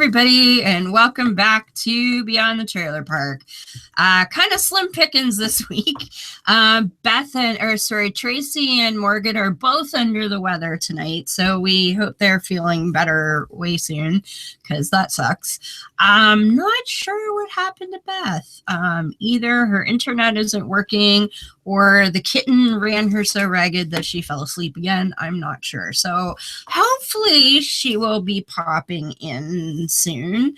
everybody, and welcome back to Beyond the Trailer Park. Kind of slim pickings this week. Tracy and Morgan are both under the weather tonight, so we hope they're feeling better way soon, because that sucks. I'm not sure what happened to Beth. Either her internet isn't working, or the kitten ran her so ragged that she fell asleep again. I'm not sure. So hopefully she will be popping in soon.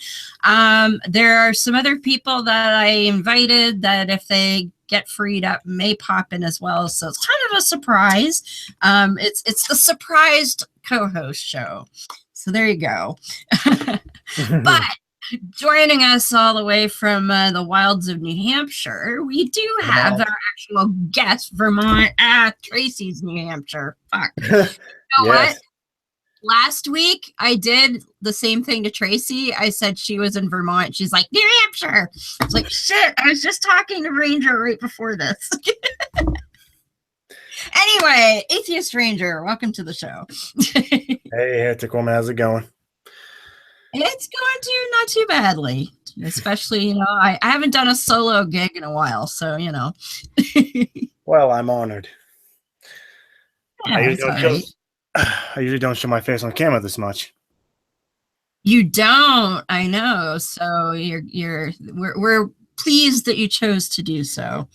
There are some other people that I invited that if they get freed up may pop in as well. So it's kind of a surprise. It's the surprised co-host show. So there you go. But joining us all the way from the wilds of New Hampshire, we do have our actual guest, Vermont. Tracy's New Hampshire. Fuck. You know what? Last week, I did the same thing to Tracy. I said she was in Vermont. She's like, New Hampshire. I was like, shit, I was just talking to Ranger right before this. Anyway, Atheist Ranger, welcome to the show. Hey, Hectic, how's it going? It's going to not too badly, especially, I haven't done a solo gig in a while, so, Well, I'm honored. Yeah, I usually don't show my face on camera this much. You don't, I know. So we're pleased that you chose to do so.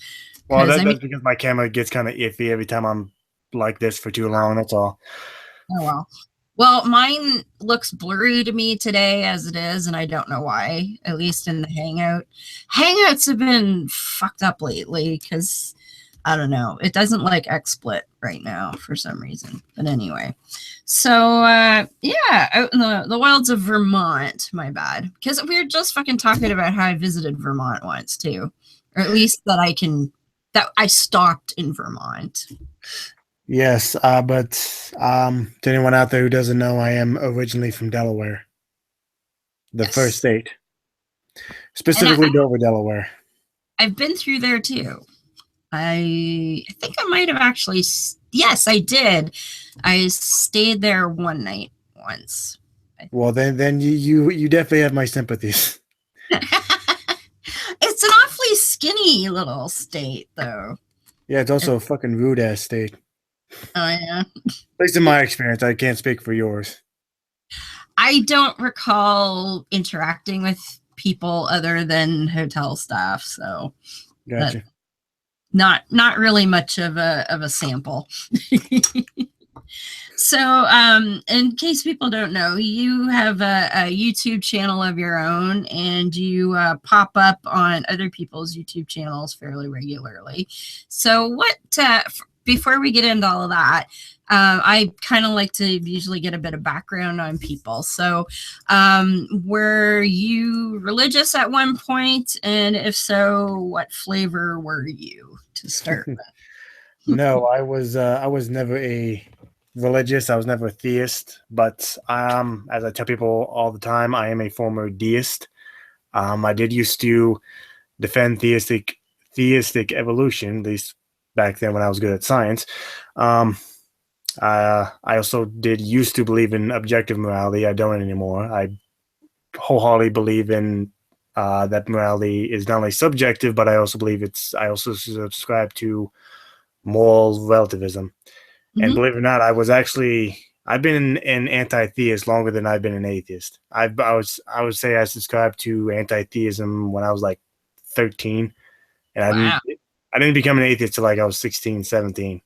Well, that's because my camera gets kind of iffy every time I'm like this for too long. That's all. Oh well. Well, mine looks blurry to me today as it is, and I don't know why, at least in the Hangout. Hangouts have been fucked up lately because, I don't know, it doesn't like XSplit right now for some reason. But anyway, so, yeah, out in the wilds of Vermont, my bad. Because we were just fucking talking about how I visited Vermont once, too. Or at least that I stopped in Vermont. Yes, but to anyone out there who doesn't know, I am originally from Delaware, the first state, specifically Dover, Delaware. I've been through there too. I think I might have actually. Yes, I did. I stayed there one night once. Well, then you definitely have my sympathies. It's an awfully skinny little state, though. Yeah, it's also a fucking rude ass state. Oh, yeah. At least in my experience, I can't speak for yours. I don't recall interacting with people other than hotel staff, so gotcha. Not really much of a sample. So, in case people don't know, you have a YouTube channel of your own, and you pop up on other people's YouTube channels fairly regularly. So before we get into all of that, I kind of like to usually get a bit of background on people. So, were you religious at one point? And if so, what flavor were you to start with? No, I was never a religious. I was never a theist, but as I tell people all the time, I am a former deist. I did used to defend theistic evolution, at least back then when I was good at science. I also did used to believe in objective morality. I don't anymore. I wholeheartedly believe in that morality is not only subjective, but I also subscribe to moral relativism. Mm-hmm. And believe it or not, I've been an anti-theist longer than I've been an atheist. I would say I subscribed to anti-theism when I was like 13. And wow. I didn't become an atheist till like I was 16, 17.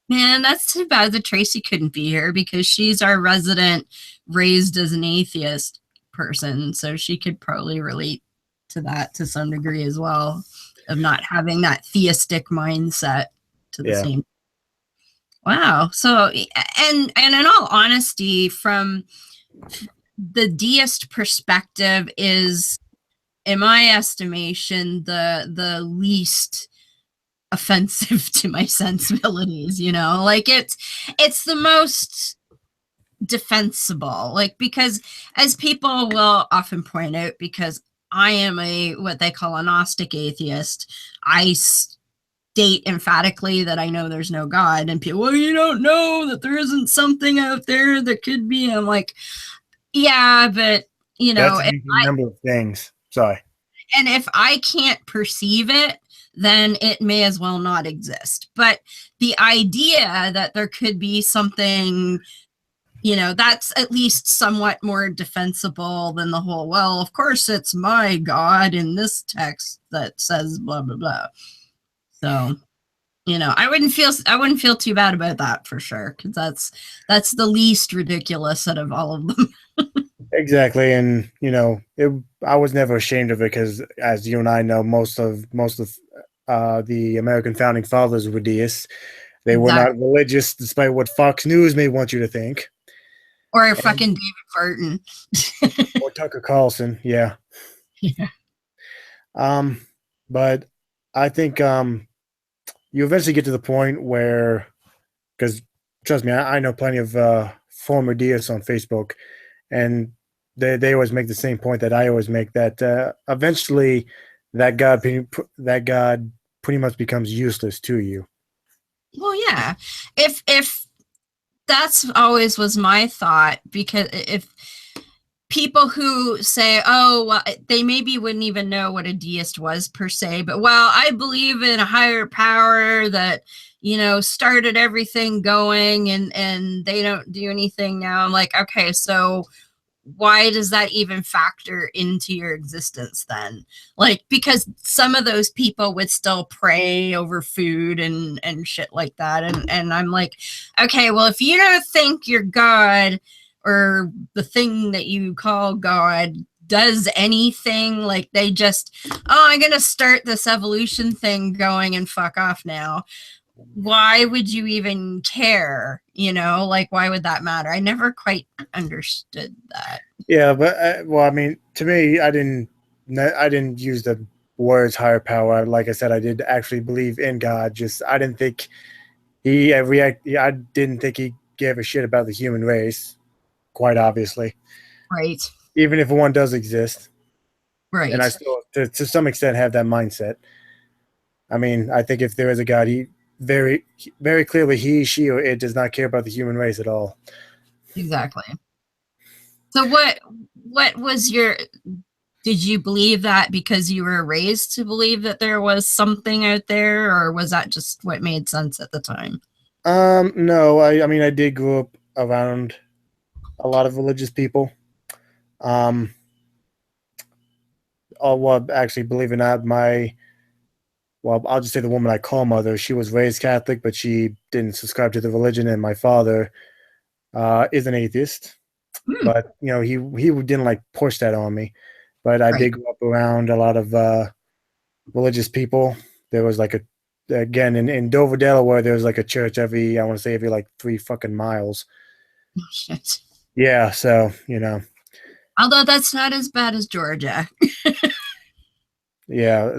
Man, that's too bad that Tracy couldn't be here, because she's our resident raised as an atheist person. So she could probably relate to that to some degree as well, of not having that theistic mindset to the same. Wow. So, and in all honesty, from the deist perspective is, in my estimation, the least offensive to my sensibilities, like it's the most defensible, like, because as people will often point out, because I am what they call a Gnostic atheist, I state emphatically that I know there's no God, and people, well, you don't know that there isn't something out there that could be. I'm like, yeah, but you That's know, a number of things. Sorry. and if I can't perceive it, then it may as well not exist. But the idea that there could be something, you know, that's at least somewhat more defensible than the whole, well, of course it's my God in this text that says blah blah blah. So, you know, I wouldn't feel too bad about that for sure, because that's the least ridiculous out of all of them. Exactly, and you know, I was never ashamed of it because, as you and I know, most of the American founding fathers were deists. They were not religious, despite what Fox News may want you to think. Or fucking David Barton. Or Tucker Carlson, yeah. Yeah. But I think you eventually get to the point where, because trust me, I know plenty of former deists on Facebook, and they always make the same point that I always make, that eventually that God pretty much becomes useless to you. Well, yeah. If that's always was my thought, because if people who say, oh, well, they maybe wouldn't even know what a deist was per se, but well, I believe in a higher power that, you know, started everything going, and they don't do anything now. I'm like, okay, so why does that even factor into your existence then? Like, because some of those people would still pray over food and shit like that, and I'm like, okay, well, if you don't think your God or the thing that you call God does anything, like they just, oh, I'm gonna start this evolution thing going and fuck off now, why would you even care? You know, like, why would that matter? I never quite understood that. Yeah, but well, I mean, to me, I didn't use the words higher power. Like I said, I did actually believe in God. Just I didn't think I didn't think he gave a shit about the human race. Quite obviously, Right. Even if one does exist, Right. and I still, to some extent, have that mindset. I mean, I think if there is a God, he very clearly she or it does not care about the human race at all. Exactly. So what was your, did you believe that because you were raised to believe that there was something out there, or was that just what made sense at the time? No, I mean, I did grow up around a lot of religious people. Well, actually, believe it or not, I'll just say the woman I call mother, she was raised Catholic, but she didn't subscribe to the religion, and my father is an atheist. But, you know, he didn't like push that on me. But I did grow up around a lot of religious people. There was like again, in Dover, Delaware, there was like a church every like 3 fucking miles. Oh, shit. Yeah, so, you know. Although that's not as bad as Georgia. Yeah.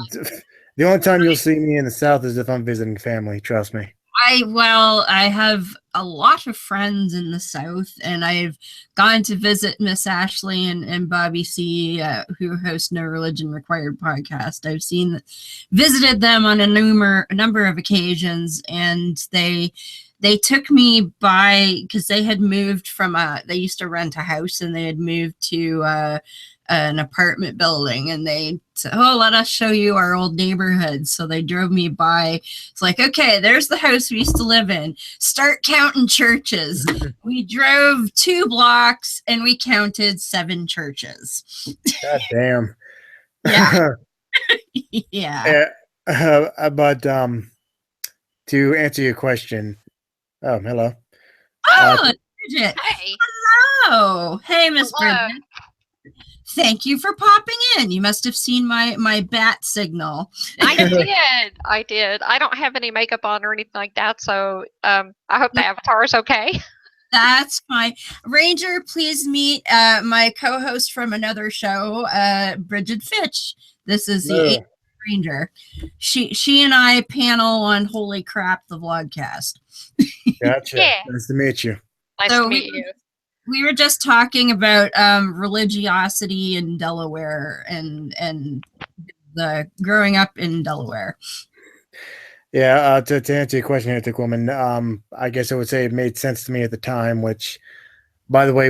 The only time you'll see me in the South is if I'm visiting family, trust me. I have a lot of friends in the South, and I've gone to visit Miss Ashley and Bobby C, who host No Religion Required podcast. I've visited them on a number of occasions, and they took me by, because they had moved from they used to rent a house, and they had moved to an apartment building, and they said, oh, let us show you our old neighborhood. So they drove me by. It's like, okay, there's the house we used to live in. Start counting churches. We drove 2 blocks and we counted 7 churches. God damn. Yeah. Yeah. But to answer your question, oh, hello. Oh, Bridget. Hey. Hello. Hey, Miss Bridget. Thank you for popping in. You must have seen my bat signal. I did. I don't have any makeup on or anything like that, so I hope the avatar is okay. That's fine. Ranger, please meet my co-host from another show, Bridget Fitch. This is the Atheist Ranger. She and I panel on Holy Crap, the vlogcast. Gotcha. Yeah. Nice to meet you. Nice to meet you. We were just talking about religiosity in Delaware and the growing up in Delaware. Yeah, to answer your question here, Thick Woman, I guess I would say it made sense to me at the time, which, by the way,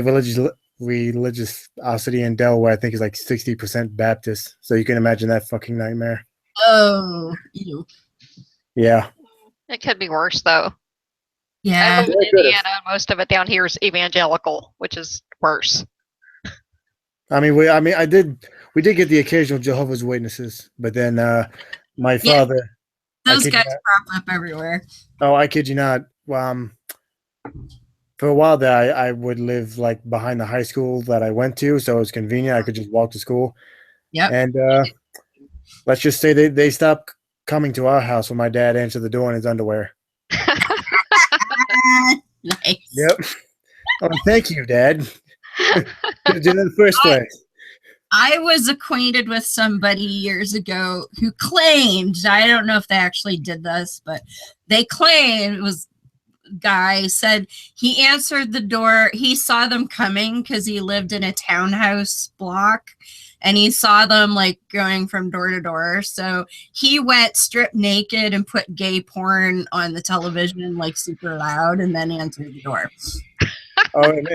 religiosity in Delaware, I think, is like 60% Baptist. So you can imagine that fucking nightmare. Oh, ew. Yeah. It could be worse though. I Yeah. live in Indiana, and most of it down here is evangelical, which is worse. I mean, we did get the occasional Jehovah's Witnesses, but then my father. Those guys crop up everywhere. Oh, I kid you not. For a while there, I would live like behind the high school that I went to, so it was convenient. I could just walk to school. Yep. And let's just say they stopped coming to our house when my dad answered the door in his underwear. Nice. Yep. Oh, thank you, Dad. Did it in the first place. I was acquainted with somebody years ago who claimed, I don't know if they actually did this, but they claimed, it was guy said he answered the door. He saw them coming because he lived in a townhouse block and he saw them like going from door to door. So he went stripped naked and put gay porn on the television like super loud and then answered the door. Oh, and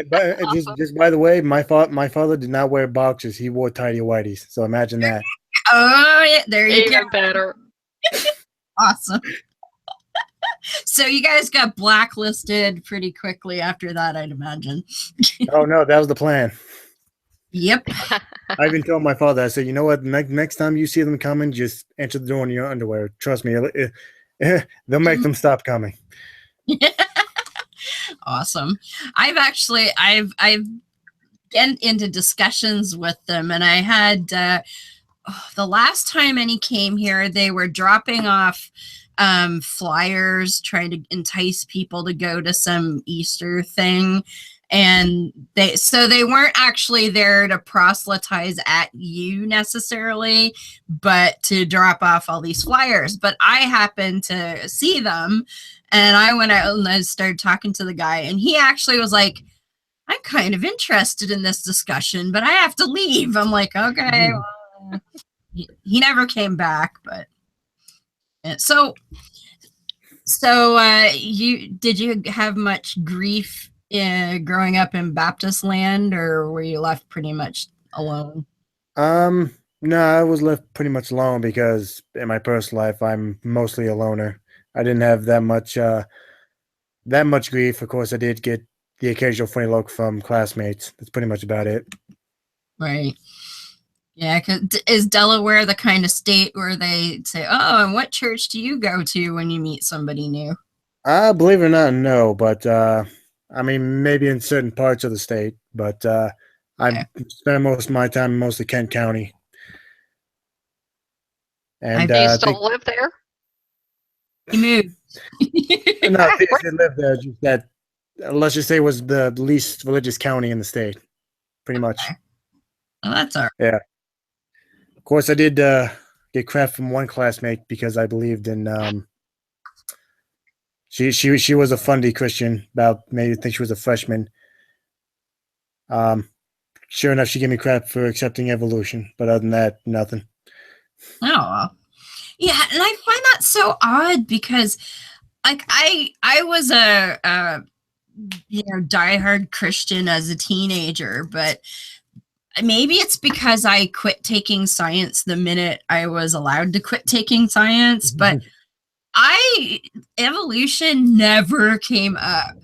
just by the way, my father did not wear boxers. He wore tidy whities. So imagine that. Oh, yeah, there you Even go. better. Awesome. So you guys got blacklisted pretty quickly after that, I'd imagine. Oh no, that was the plan. Yep. I even told my father, I said, you know what, next time you see them coming, just answer the door in your underwear. Trust me, they'll make them stop coming. Awesome. I've been into discussions with them, and I had the last time any came here, they were dropping off flyers trying to entice people to go to some Easter thing, and they weren't actually there to proselytize at you necessarily, but to drop off all these flyers. But I happened to see them, and I went out and I started talking to the guy, and he actually was like, I'm kind of interested in this discussion, but I have to leave. I'm like, okay. Well, he never came back, but so did you have much grief growing up in Baptist land, or were you left pretty much alone? No, I was left pretty much alone because in my personal life, I'm mostly a loner. I didn't have that much grief. Of course, I did get the occasional funny look from classmates. That's pretty much about it. Right. Yeah, because is Delaware the kind of state where they say, oh, and what church do you go to when you meet somebody new? Believe it or not, no. But, I mean, maybe in certain parts of the state. But I spend most of my time in mostly Kent County. And do you still live there? You moved. No, they live there. Just that, let's just say, it was the least religious county in the state, pretty much. Okay. Well, that's all right. Yeah. Of course, I did get crap from one classmate because I believed in. She was a fundy Christian. About maybe I think she was a freshman. Sure enough, she gave me crap for accepting evolution, but other than that, nothing. Oh, well. Yeah, and I find that so odd because, like, I was a diehard Christian as a teenager, but maybe it's because I quit taking science the minute I was allowed to quit taking science, but evolution never came up.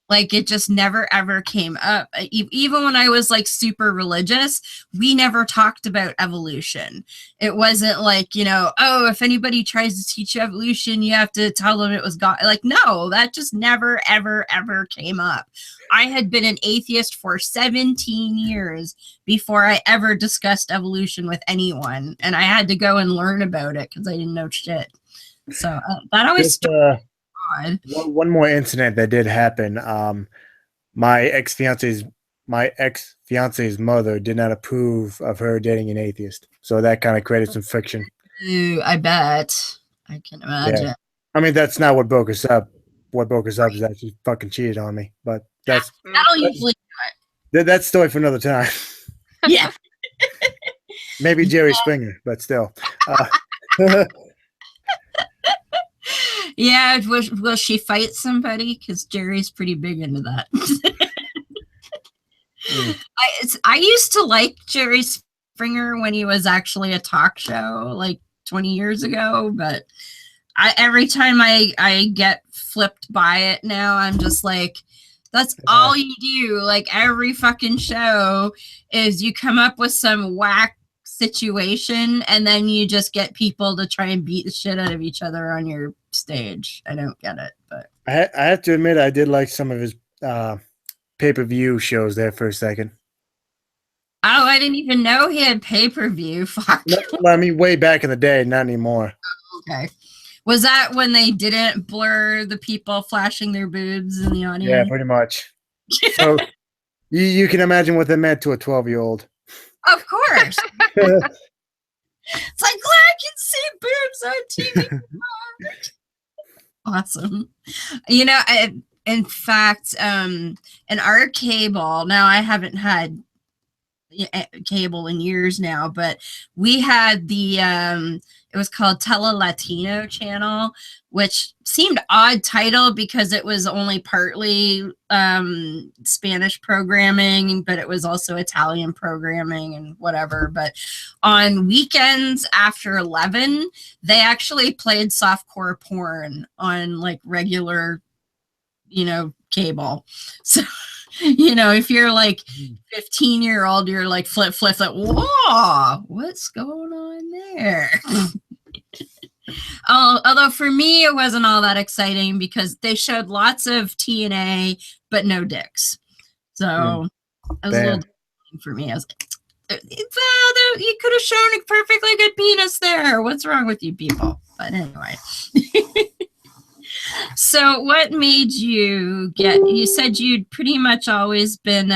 Like, it just never, ever came up. Even when I was, like, super religious, we never talked about evolution. It wasn't like, oh, if anybody tries to teach you evolution, you have to tell them it was God. Like, no, that just never, ever, ever came up. I had been an atheist for 17 years before I ever discussed evolution with anyone. And I had to go and learn about it because I didn't know shit. So that always one more incident that did happen. My ex-fiance's mother did not approve of her dating an atheist, so that kind of created some friction. Ooh, I bet. I can imagine. Yeah. I mean, that's not what broke us up. What broke us up is that she fucking cheated on me. But that'll usually do it. That's story for another time. Yeah. Maybe Jerry Springer, but still. Yeah, will she fight somebody? Because Jerry's pretty big into that. I used to like Jerry Springer when he was actually a talk show like 20 years ago, but every time I get flipped by it now, I'm just like, that's all you do. Like every fucking show is you come up with some whack situation and then you just get people to try and beat the shit out of each other on your stage. I don't get it, but I have to admit I did like some of his pay-per-view shows there for a second. Oh, I didn't even know he had pay-per-view. Fuck. No, I mean, way back in the day, not anymore. Okay. Was that when they didn't blur the people flashing their boobs in the audience? Yeah, pretty much. So you can imagine what that meant to a 12-year-old. Of course. It's like, I can see boobs on TV. Awesome. You know, in fact, in our cable, now I haven't had cable in years now, but we had the it was called Tele Latino channel, which seemed odd title because it was only partly Spanish programming, but it was also Italian programming and whatever. But on weekends after 11, they actually played softcore porn on like regular, cable. So if you're like 15-year-old, you're like flip, like, whoa, what's going on there? Although for me, it wasn't all that exciting because they showed lots of TNA, but no dicks. So it was a little disappointing for me. I was like, well, you could have shown a perfectly good penis there. What's wrong with you people? But anyway. So what made you you said you'd pretty much always been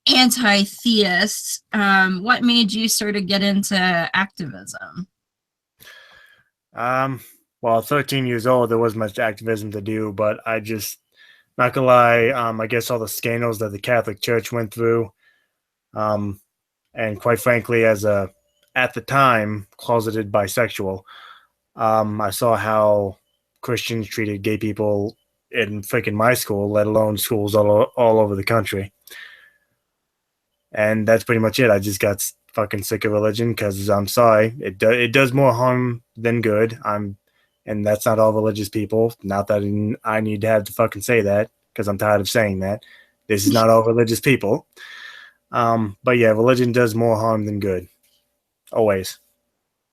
anti-theist. What made you sort of get into activism? Well, 13 years old, there wasn't much activism to do, but I just, not gonna lie, I guess all the scandals that the Catholic Church went through, and quite frankly, at the time, closeted bisexual, I saw how Christians treated gay people in freaking my school, let alone schools all over the country. And that's pretty much it. I just got fucking sick of religion because I'm sorry, it does more harm than good. And that's not all religious people. Not that I need to have to fucking say that because I'm tired of saying that. This is not all religious people. But yeah, religion does more harm than good. Always.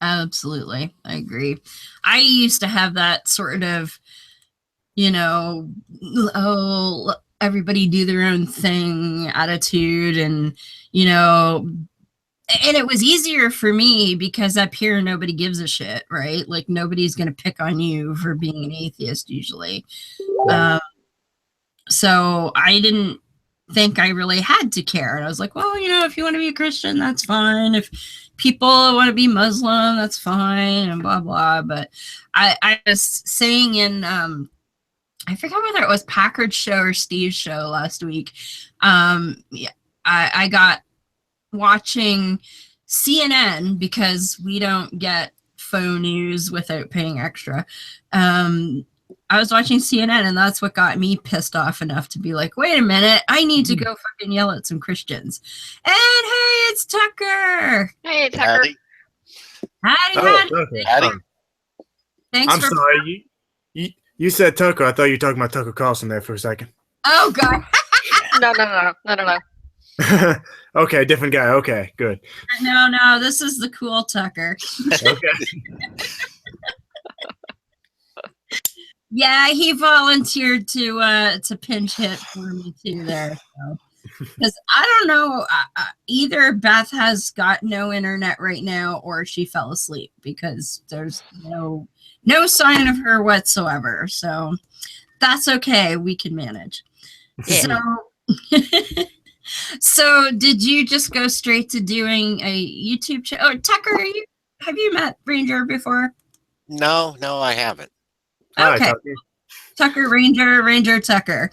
Absolutely. I agree. I used to have that sort of, everybody do their own thing attitude. And, and it was easier for me because up here, nobody gives a shit, right? Like nobody's going to pick on you for being an atheist usually. So I didn't think I really had to care. And I was like, well, if you want to be a Christian, that's fine. If people want to be Muslim, that's fine, and blah, blah. But I was saying in, I forgot whether it was Packard's show or Steve's show last week. I got watching CNN because we don't get phone news without paying extra. I was watching CNN, and that's what got me pissed off enough to be like, wait a minute, I need to go fucking yell at some Christians. And hey, it's Tucker. Hey, Tucker. Howdy. Thanks. I'm sorry. You said Tucker. I thought you were talking about Tucker Carlson there for a second. Oh, God. No. Okay, different guy. Okay, good. No, this is the cool Tucker. Okay. Yeah, he volunteered to pinch hit for me too there. Because I don't know, either Beth has got no internet right now or she fell asleep because there's no sign of her whatsoever. So that's okay. We can manage. Yeah. So did you just go straight to doing a YouTube channel? Oh, Tucker, have you met Ranger before? No, I haven't. Okay. Hi, Tucker, Ranger Tucker.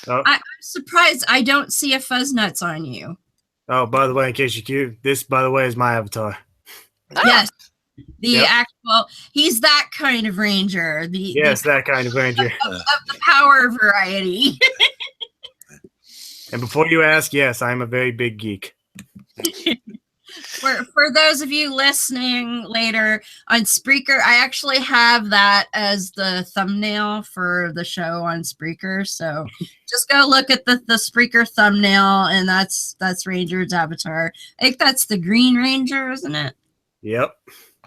I'm surprised I don't see a fuzz nuts on you. Oh, by the way, in case you're curious, this, by the way, is my avatar. Yes. The actual, he's that kind of ranger. That kind of ranger. Of the power variety. And before you ask, yes, I'm a very big geek. For those of you listening later on Spreaker, I actually have that as the thumbnail for the show on Spreaker. So just go look at the Spreaker thumbnail, and that's Ranger's avatar. I think that's the Green Ranger, isn't it? Yep.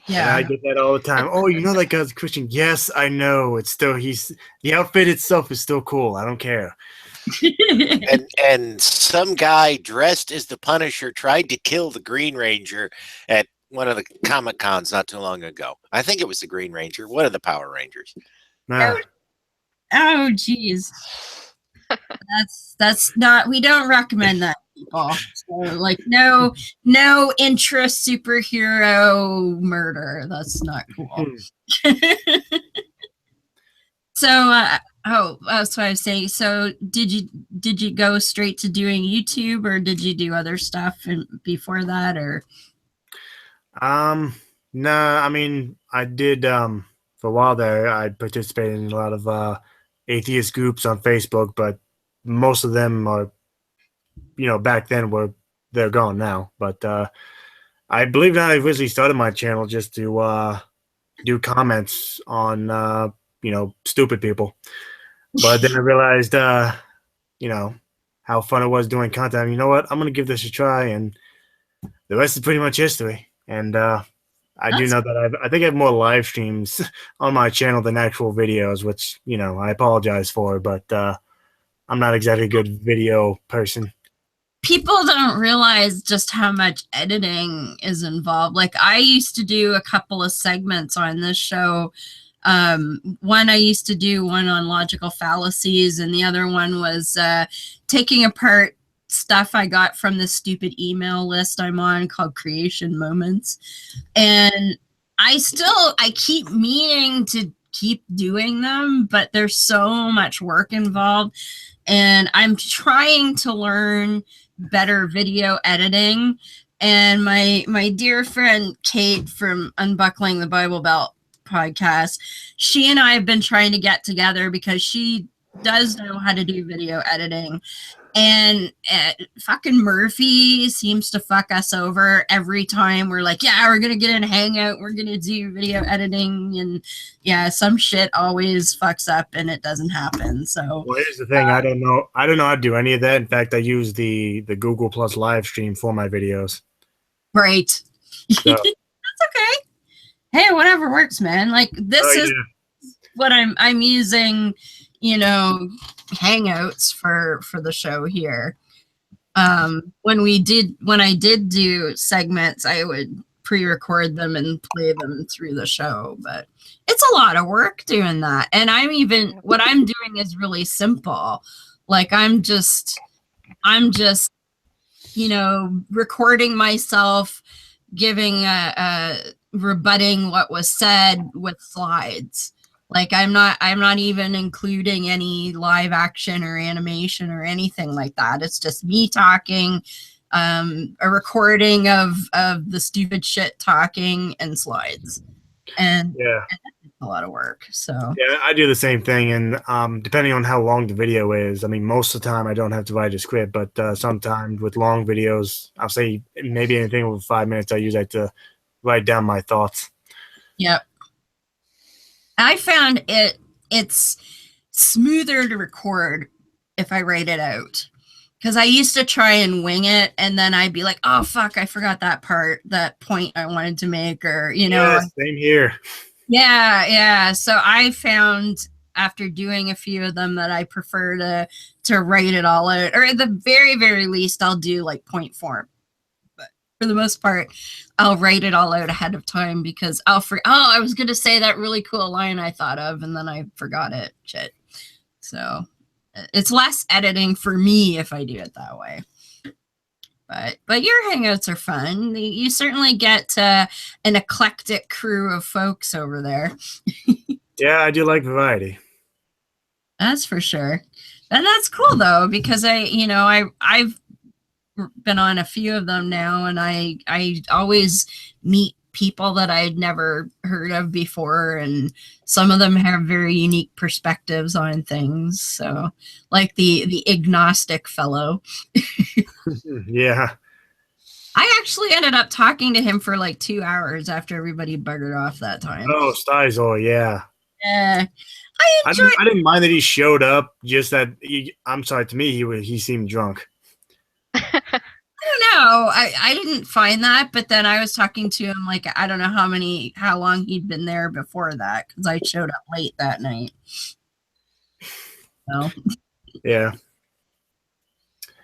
Yeah. And I get that all the time. Oh, you know that guy's a Christian? Yes, I know. It's still the outfit itself is still cool. I don't care. And some guy dressed as the Punisher tried to kill the Green Ranger at one of the Comic Cons not too long ago. I think it was the Green Ranger, one of the Power Rangers. Nah. Oh, geez. That's not. We don't recommend that, people. So, like, no interest superhero murder. That's not cool. So, that's what I was saying. So, did you go straight to doing YouTube, or did you do other stuff before that, or? Nah. I mean, I did. For a while there, I participated in a lot of atheist groups on Facebook, but most of them are, back then they're gone now. But I believe that I originally started my channel just to do comments on stupid people. But then I realized how fun it was doing content. You know what? I'm gonna give this a try, and the rest is pretty much history. And I do know that I think I have more live streams on my channel than actual videos, which I apologize for, but I'm not exactly a good video person. People don't realize just how much editing is involved. Like, I used to do a couple of segments on this show. One I used to do one on logical fallacies, and the other one was taking apart stuff I got from this stupid email list I'm on called Creation Moments. And I keep meaning to keep doing them, but there's so much work involved, and I'm trying to learn better video editing. And my dear friend Kate from Unbuckling the Bible Belt podcast, she and I have been trying to get together because she does know how to do video editing, and fucking Murphy seems to fuck us over every time we're like, yeah, we're gonna get in a Hangout, we're gonna do video editing, and yeah, some shit always fucks up and it doesn't happen. So, well, here's the thing, I don't know how to do any of that. In fact, I use the Google Plus live stream for my videos. Right. So. That's okay. Hey, whatever works, man. Like, this is what I'm using, Hangouts for the show here. When I did do segments, I would pre-record them and play them through the show, but it's a lot of work doing that. And what I'm doing is really simple. Like, I'm just recording myself giving rebutting what was said with slides. Like, I'm not even including any live action or animation or anything like that. It's just me talking, a recording of the stupid shit talking, and slides. And yeah, it's a lot of work. So yeah, I do the same thing. And depending on how long the video is, I mean, most of the time I don't have to write a script, but sometimes with long videos, I'll say maybe anything over 5 minutes, I usually have to write down my thoughts. Yep. I found it's smoother to record if I write it out, because I used to try and wing it, and then I'd be like, oh fuck, I forgot that point I wanted to make, or same here. Yeah. So I found, after doing a few of them, that I prefer to write it all out, or at the very, very least, I'll do like point form. But for the most part, I'll write it all out ahead of time, because I was going to say that really cool line I thought of, and then I forgot it. Shit. So it's less editing for me if I do it that way. But your Hangouts are fun. You certainly get an eclectic crew of folks over there. Yeah, I do like variety. That's for sure. And that's cool though, because I've been on a few of them now, and I always meet people that I'd never heard of before, and some of them have very unique perspectives on things. So, like the agnostic fellow. Yeah. I actually ended up talking to him for like 2 hours after everybody buggered off that time. Oh, Stiesel, yeah. I I enjoyed. didn't mind that he showed up. Just that I'm sorry, to me he seemed drunk. I don't know. I didn't find that, but then I was talking to him like I don't know how long he'd been there before that, because I showed up late that night. So. Yeah.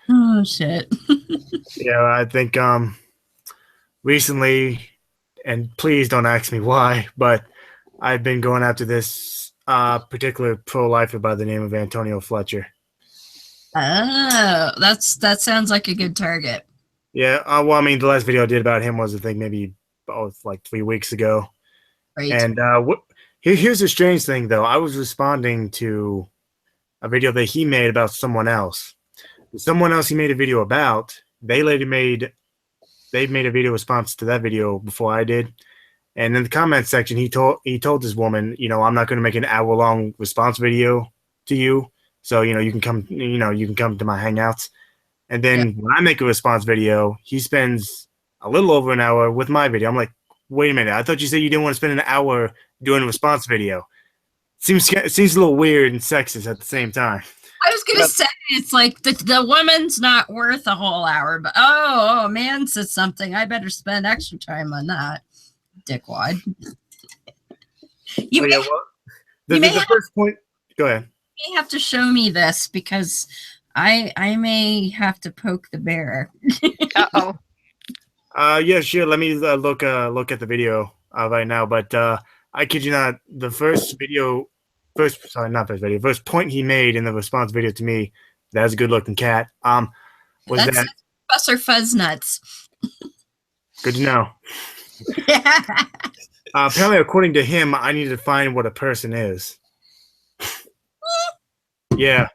Oh shit. Yeah, I think recently, and please don't ask me why, but I've been going after this particular pro-lifer by the name of Antonio Fletcher. Oh, that sounds like a good target. Yeah, well, I mean, the last video I did about him was, I think, maybe like 3 weeks ago. Right. And here's the strange thing, though. I was responding to a video that he made about someone else. Someone else he made a video about, they made a video response to that video before I did. And in the comment section, he told this woman, I'm not going to make an hour-long response video to you. So, you can come to my Hangouts. And then when I make a response video, he spends a little over an hour with my video. I'm like, wait a minute. I thought you said you didn't want to spend an hour doing a response video. Seems a little weird and sexist at the same time. I was gonna say, it's like the woman's not worth a whole hour, but a man says something, I better spend extra time on that. Dickwad. The first point. Go ahead. You may have to show me this, because I may have to poke the bear. Uh-oh. Yeah, sure. Let me look at the video right now. But I kid you not, the first point he made in the response video to me, that's a good-looking cat. That's Professor Fuzznuts. Good to know. Apparently, according to him, I need to find what a person is. Yeah.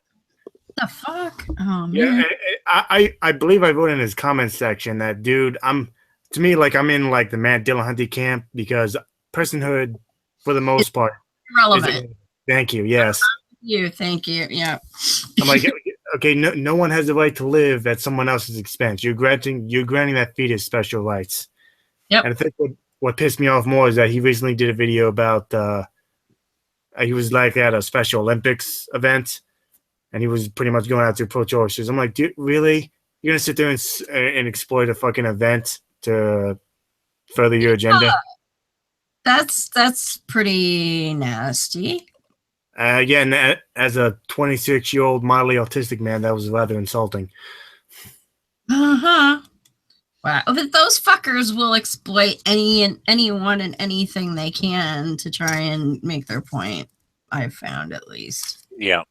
The fuck? Oh man. Yeah, I believe I wrote in his comment section that, dude, I'm in like the Matt Dillahunty camp, because personhood, for the most part, irrelevant. Thank you. Yes. Thank you. Yeah. I'm like, okay, no one has the right to live at someone else's expense. You're granting that fetus special rights. Yep. And I think what pissed me off more is that he recently did a video about he was like at a Special Olympics event, and he was pretty much going out to pro-choicers. I'm like, dude, really? You're gonna sit there and exploit a fucking event to further your agenda? That's pretty nasty. Again, as a 26-year-old mildly autistic man, that was rather insulting. Wow. But those fuckers will exploit anyone and anything they can to try and make their point. I've found, at least. Yeah.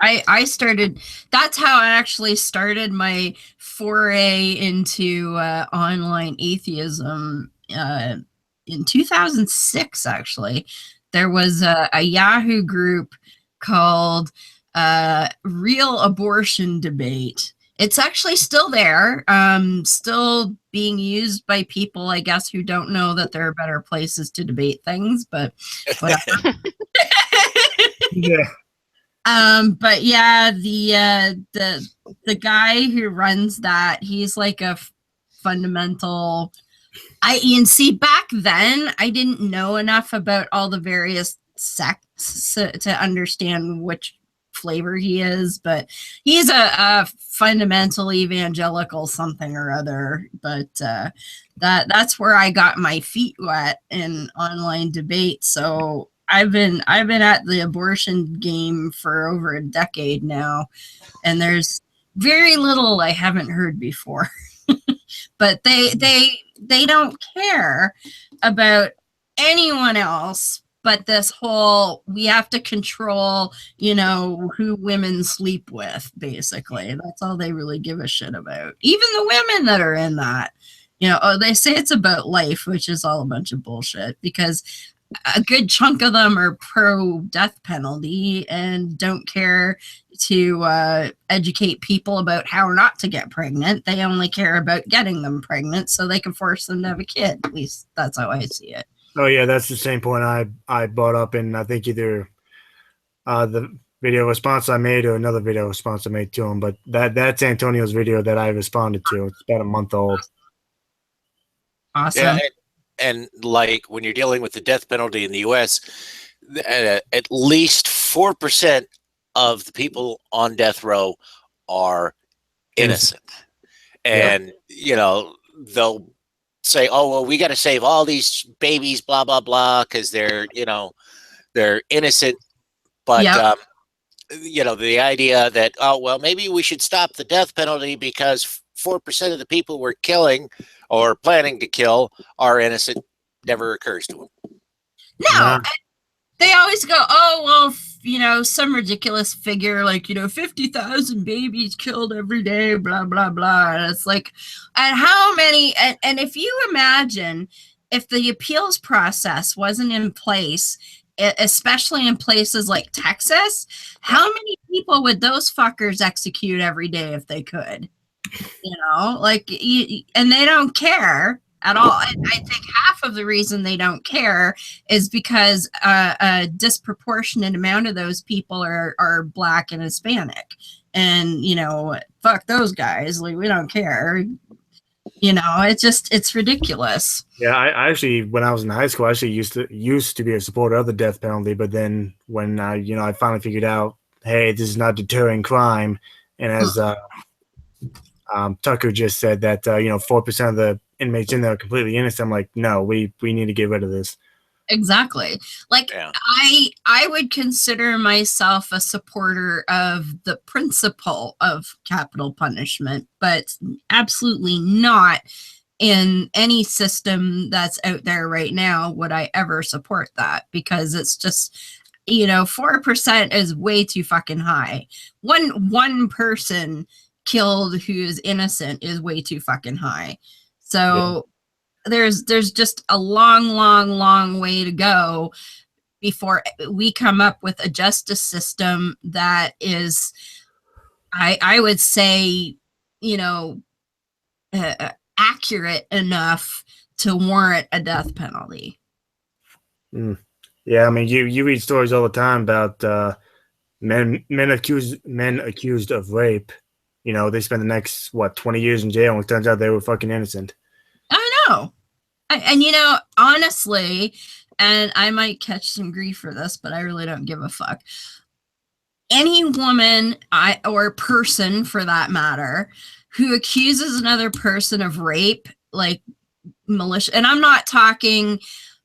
I started. That's how I actually started my foray into online atheism in 2006. Actually, there was a Yahoo group called Real Abortion Debate. It's actually still there, still being used by people, I guess, who don't know that there are better places to debate things, but whatever. Yeah. But yeah, the guy who runs that, he's like a fundamental. See, back then I didn't know enough about all the various sects to understand which flavor he is, but he's a fundamental evangelical something or other. But that's where I got my feet wet in online debate. So I've been at the abortion game for over a decade now, and there's very little I haven't heard before. But they don't care about anyone else but this whole, we have to control, who women sleep with, basically. That's all they really give a shit about. Even the women that are in that, they say it's about life, which is all a bunch of bullshit, because a good chunk of them are pro death penalty and don't care to educate people about how not to get pregnant. They only care about getting them pregnant so they can force them to have a kid. At least that's how I see it. Oh yeah, that's the same point I brought up in, I think, either the video response I made or another video response I made to him. But that's Antonio's video that I responded to. It's about a month old. Awesome. Yeah, and like when you're dealing with the death penalty in the U.S., at least 4% of the people on death row are innocent. And, you know, they'll say, oh, well, we got to save all these babies, blah, blah, blah, because they're, you know, they're innocent. But, you know, the idea that, oh, well, maybe we should stop the death penalty because 4% of the people we're killing or planning to kill are innocent never occurs to them. No, they always go, oh, well, you know, some ridiculous figure like, you know, 50,000 babies killed every day, blah, blah, blah. And it's like, and how many, and if you imagine if the appeals process wasn't in place, especially in places like Texas, how many people would those fuckers execute every day if they could? You know, like, and they don't care at all. I think half of the reason they don't care is because a disproportionate amount of those people are Black and Hispanic, and you know, fuck those guys. Like, we don't care. You know, it's ridiculous. Yeah, I actually, when I was in high school, I actually used to be a supporter of the death penalty. But then when I finally figured out, hey, this is not deterring crime, and as Tucker just said that 4% of the inmates in there are completely innocent. I'm like, no, we need to get rid of this. Exactly. Like, yeah. I would consider myself a supporter of the principle of capital punishment, but absolutely not in any system that's out there right now would I ever support that, because it's just, 4% is way too fucking high. One person killed who is innocent is way too fucking high. So there's just a long way to go before we come up with a justice system that is, I would say, accurate enough to warrant a death penalty. Yeah, I mean, you read stories all the time about men accused of rape. They spend the next 20 years in jail, and it turns out they were fucking innocent. I know. And honestly, and I might catch some grief for this, but I really don't give a fuck. Any woman or person, for that matter, who accuses another person of rape, like malicious, and I'm not talking,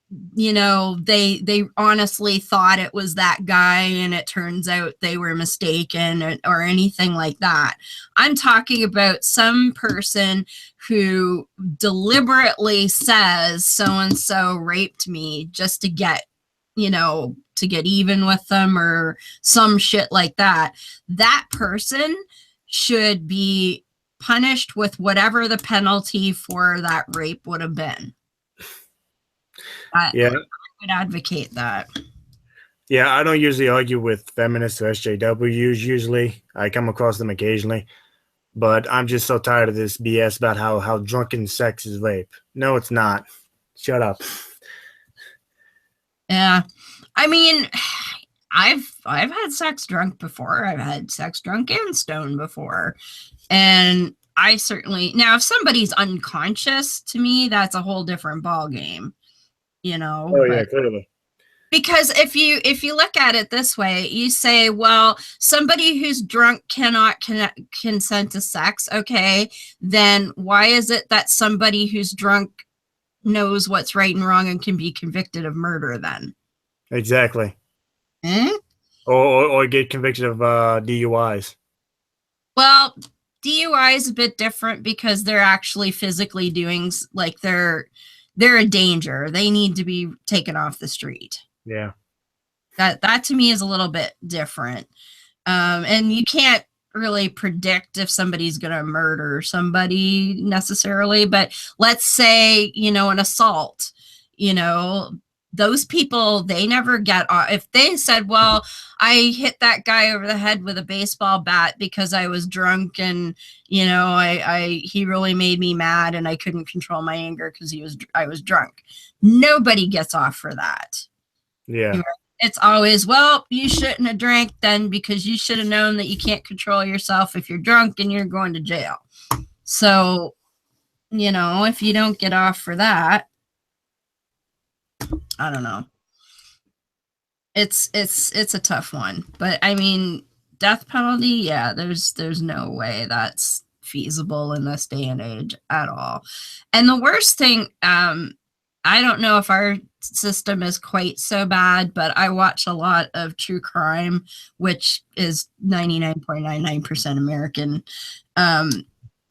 they honestly thought it was that guy and it turns out they were mistaken or anything like that. I'm talking about some person who deliberately says so-and-so raped me just to get, to get even with them or some shit like that. That person should be punished with whatever the penalty for that rape would have been. I would advocate that. Yeah, I don't usually argue with feminists or SJWs usually. I come across them occasionally. But I'm just so tired of this BS about how drunken sex is rape. No, it's not. Shut up. Yeah. I mean, I've had sex drunk before. I've had sex drunk and stoned before. And I certainly, now if somebody's unconscious, to me, that's a whole different ball game. Oh yeah, clearly. Because if you look at it this way, you say, well, somebody who's drunk cannot consent to sex. Okay, then why is it that somebody who's drunk knows what's right and wrong and can be convicted of murder then? Exactly. Or get convicted of DUIs. Well, DUI is a bit different because they're actually physically doing, like, they're a danger. They need to be taken off the street. Yeah. That to me is a little bit different. And you can't really predict if somebody's going to murder somebody necessarily, but let's say, an assault, those people, they never get off. If they said, well, I hit that guy over the head with a baseball bat because I was drunk and, you know, he really made me mad and I couldn't control my anger because I was drunk. Nobody gets off for that. Yeah. It's always, well, you shouldn't have drank then because you should have known that you can't control yourself if you're drunk and you're going to jail. So, you know, if you don't get off for that, I don't know. It's a tough one, but I mean, death penalty, yeah, there's no way that's feasible in this day and age at all. And the worst thing, I don't know if our system is quite so bad, but I watch a lot of true crime, which is 99.99% American.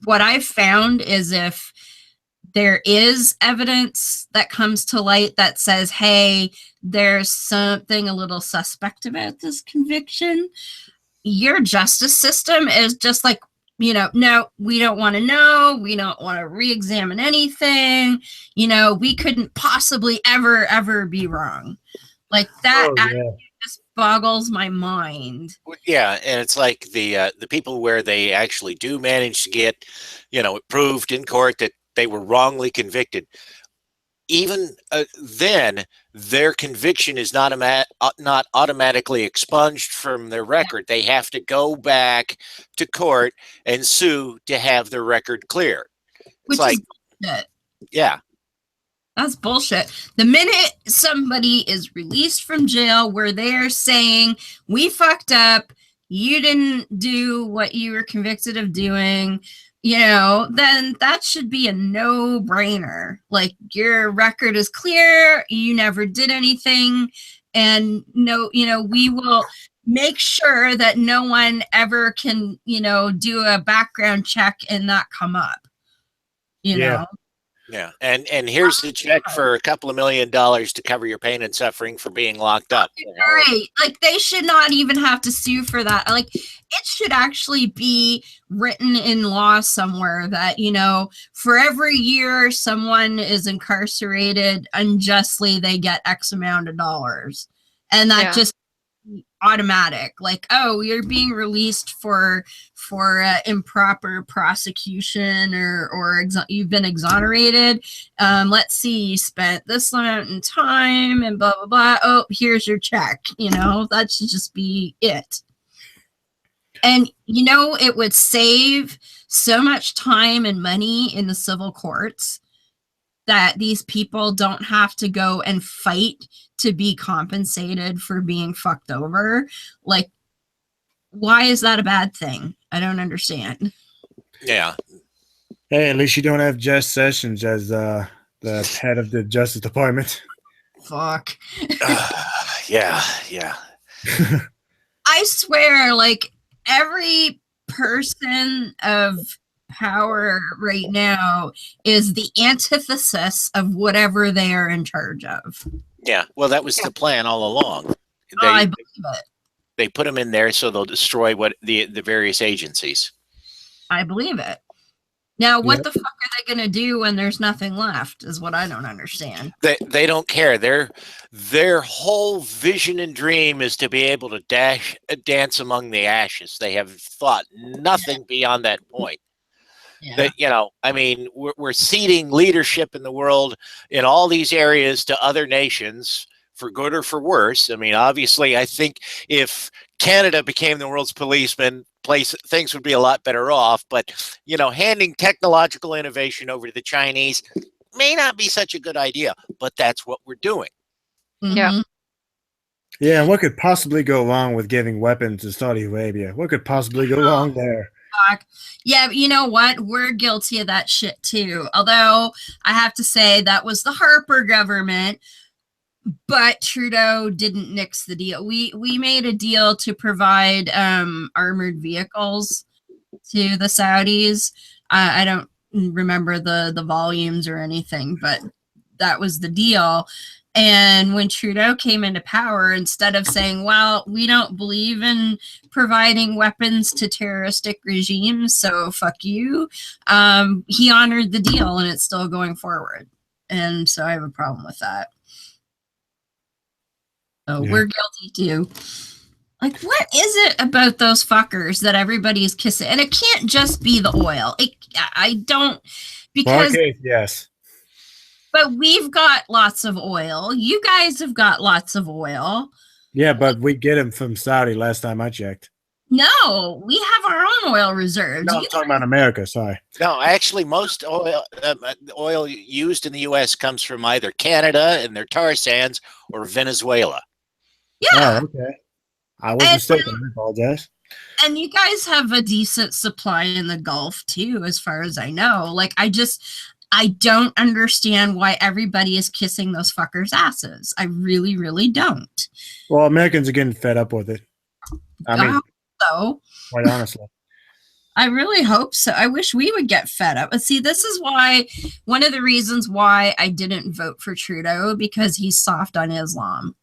What I've found is if there is evidence that comes to light that says, hey, there's something a little suspect about this conviction, your justice system is just like, you know, no, we don't want to know. We don't want to re-examine anything. You know, we couldn't possibly ever be wrong. Like that just boggles my mind. Yeah, and it's like the people where they actually do manage to get, you know, proved in court that they were wrongly convicted. Even then, their conviction is not automatically expunged from their record. They have to go back to court and sue to have their record clear. Which is bullshit. Yeah. That's bullshit. The minute somebody is released from jail where they're saying, we fucked up, you didn't do what you were convicted of doing, you know, then that should be a no-brainer. Like, your record is clear, you never did anything, and no, you know, we will make sure that no one ever can, you know, do a background check and not come up. You know? Yeah, and here's the check for a couple of $1 million to cover your pain and suffering for being locked up. Right. Like, they should not even have to sue for that. Like, it should actually be written in law somewhere that, you know, for every year someone is incarcerated unjustly, they get X amount of dollars. And that just automatic, like, oh, you're being released for improper prosecution or you've been exonerated. Let's see, you spent this amount in time and blah blah blah. Oh, here's your check. You know, that should just be it. And you know, it would save so much time and money in the civil courts that these people don't have to go and fight to be compensated for being fucked over. Like, why is that a bad thing? I don't understand. Yeah. Hey, at least you don't have Jeff Sessions as the head of the Justice Department. Fuck. Yeah. I swear, like, every person of power right now is the antithesis of whatever they are in charge of. Yeah, well, that was the plan all along. I believe it. They put them in there so they'll destroy what the various agencies. I believe it. Now, what the fuck are they going to do when there's nothing left is what I don't understand. They don't care. Their whole vision and dream is to be able to dance among the ashes. They have thought nothing beyond that point. Yeah. That, you know, I mean, we're ceding leadership in the world in all these areas to other nations, for good or for worse. I mean, obviously, I think if Canada became the world's policeman, things would be a lot better off. But, you know, handing technological innovation over to the Chinese may not be such a good idea, but that's what we're doing. Yeah. Yeah, what could possibly go wrong with giving weapons to Saudi Arabia? What could possibly go wrong there? Yeah, but you know what? We're guilty of that shit too. Although I have to say that was the Harper government, but Trudeau didn't nix the deal. We made a deal to provide armored vehicles to the Saudis. I don't remember the volumes or anything, but that was the deal. And when Trudeau came into power, instead of saying, well, we don't believe in providing weapons to terroristic regimes, so fuck you, he honored the deal and it's still going forward. And so I have a problem with that. So Yeah. we're guilty too. Like, what is it about those fuckers that everybody's kissing? And it can't just be the oil. I don't, because, Okay, yes. but we've got lots of oil. You guys have got lots of oil. Yeah, but we get them from Saudi last time I checked. No, we have our own oil reserves. No, I'm talking about America, sorry. No, actually, most oil used in the U.S. comes from either Canada and their tar sands or Venezuela. Yeah. Oh, okay. I was mistaken. I apologize. And you guys have a decent supply in the Gulf too, as far as I know. Like, I don't understand why everybody is kissing those fuckers' asses. I really, really don't. Well, Americans are getting fed up with it. I mean, so quite honestly. I really hope so. I wish we would get fed up. But see, this is why, one of the reasons why I didn't vote for Trudeau, because he's soft on Islam.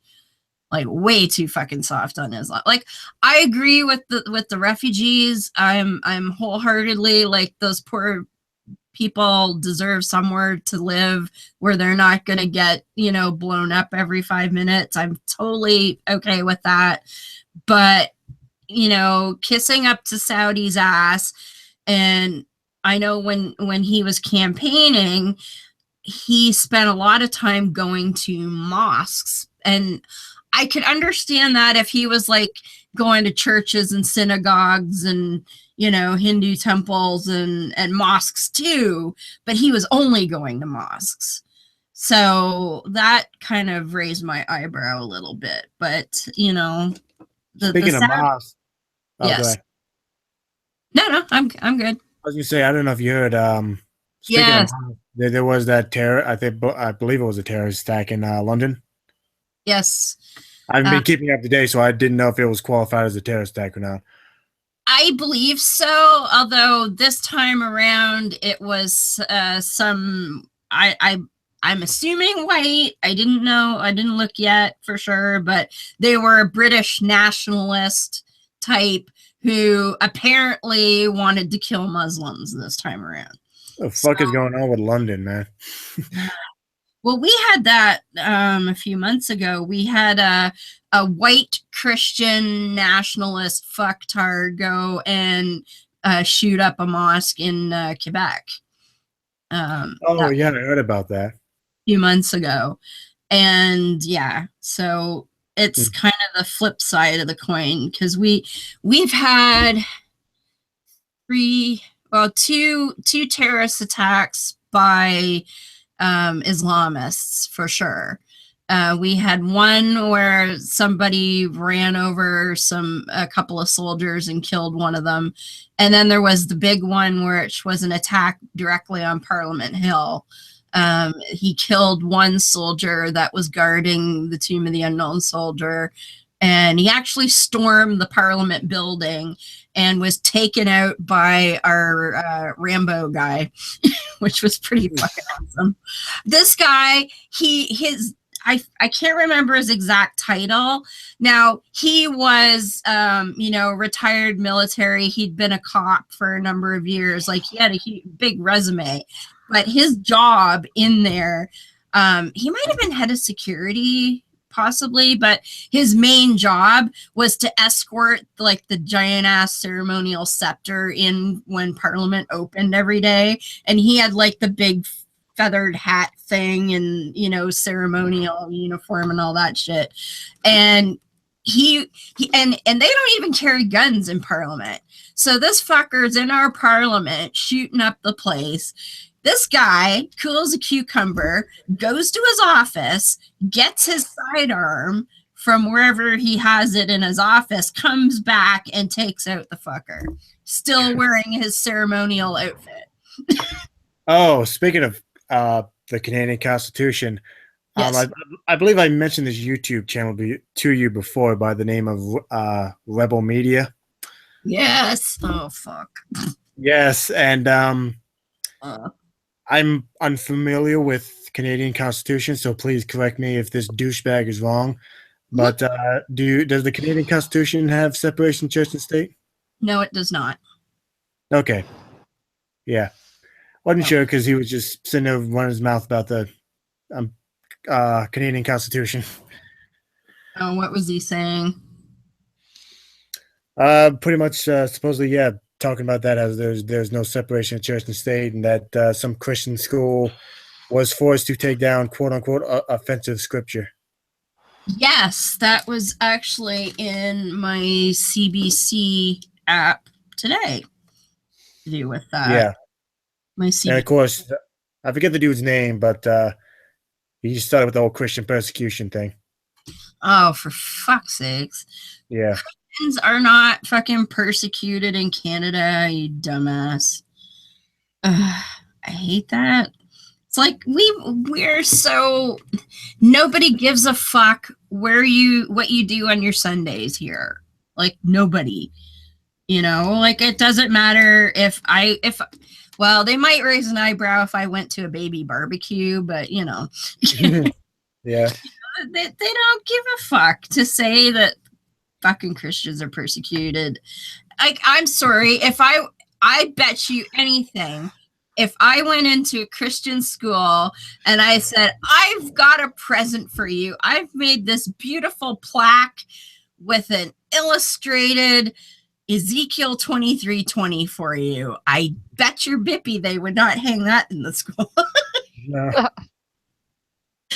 Like, way too fucking soft on Islam. Like, I agree with the refugees. I'm wholeheartedly, like, those poor people deserve somewhere to live where they're not going to get, blown up every 5 minutes. I'm totally okay with that. But, kissing up to Saudi's ass, and I know when he was campaigning, he spent a lot of time going to mosques, and I could understand that if he was like going to churches and synagogues and, Hindu temples and mosques too, but he was only going to mosques. So that kind of raised my eyebrow a little bit. But, speaking of mosques. Oh, yes. No, I'm good. I was gonna say, I don't know if you heard. Speaking of mosques, there was that terror. I believe it was a terrorist attack in London. Yes. I haven't been keeping up to date, so I didn't know if it was qualified as a terrorist attack or not. I believe so, although this time around it was I'm assuming white. I didn't know. I didn't look yet for sure, but they were a British nationalist type who apparently wanted to kill Muslims this time around. What the fuck is going on with London, man? Well, we had that a few months ago. We had a white Christian nationalist fucktard go and shoot up a mosque in Quebec. Yeah, I heard about that. A few months ago. And yeah, so it's kind of the flip side of the coin, because we've had two terrorist attacks by Islamists for sure. We had one where somebody ran over a couple of soldiers and killed one of them. And then there was the big one where it was an attack directly on Parliament Hill. He killed one soldier that was guarding the Tomb of the Unknown Soldier. And he actually stormed the Parliament building and was taken out by our Rambo guy, which was pretty fucking awesome. This guy, I can't remember his exact title. Now, he was, retired military. He'd been a cop for a number of years. Like, he had a big resume. But his job in there, he might have been head of security, possibly, but his main job was to escort like the giant ass ceremonial scepter in when Parliament opened every day. And he had like the big feathered hat thing and, ceremonial uniform and all that shit. And he and they don't even carry guns in Parliament. So this fucker's in our Parliament shooting up the place. This guy, cool as a cucumber, goes to his office, gets his sidearm from wherever he has it in his office, comes back and takes out the fucker, still wearing his ceremonial outfit. Oh, speaking of the Canadian Constitution, yes. I believe I mentioned this YouTube channel to you before by the name of Rebel Media. Yes. Oh, fuck. Yes, and I'm unfamiliar with Canadian Constitution, so please correct me if this douchebag is wrong. But does the Canadian Constitution have separation of church and state? No, it does not. Okay. Yeah. Wasn't sure because he was just sitting there running his mouth about the Canadian Constitution. Oh, what was he saying? Pretty much, supposedly, yeah, talking about that as there's no separation of church and state, and that some Christian school was forced to take down "quote unquote" offensive scripture. Yes, that was actually in my CBC app today. To do with that. Yeah, My and CBC. of course, I forget the dude's name, but he started with the whole Christian persecution thing. Oh, for fuck's sakes. Yeah. Christians are not fucking persecuted in Canada, you dumbass. Ugh, I hate that. It's like we're so nobody gives a fuck what you do on your Sundays here. Like nobody. You know, like it doesn't matter if well, they might raise an eyebrow if I went to a baby barbecue, but you know. Yeah. They don't give a fuck to say that fucking Christians are persecuted. Like, I'm sorry, if I bet you anything, if I went into a Christian school and I said, I've got a present for you, I've made this beautiful plaque with an illustrated Ezekiel 23:20 for you, I bet your bippy they would not hang that in the school. No.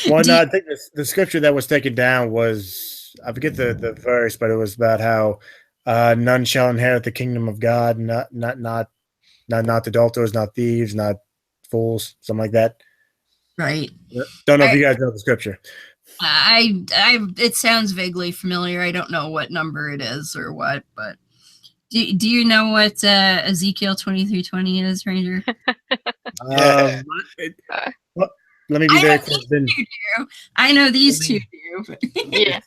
Well, no, I think the scripture that was taken down was, I forget the verse, but it was about how none shall inherit the kingdom of God, not adulterers, not thieves, not fools, something like that. Right. Don't know if you guys know the scripture. It sounds vaguely familiar. I don't know what number it is or what, but do you know what Ezekiel 23:20 is, Ranger? Let me be very clear. I know these two do. Yeah.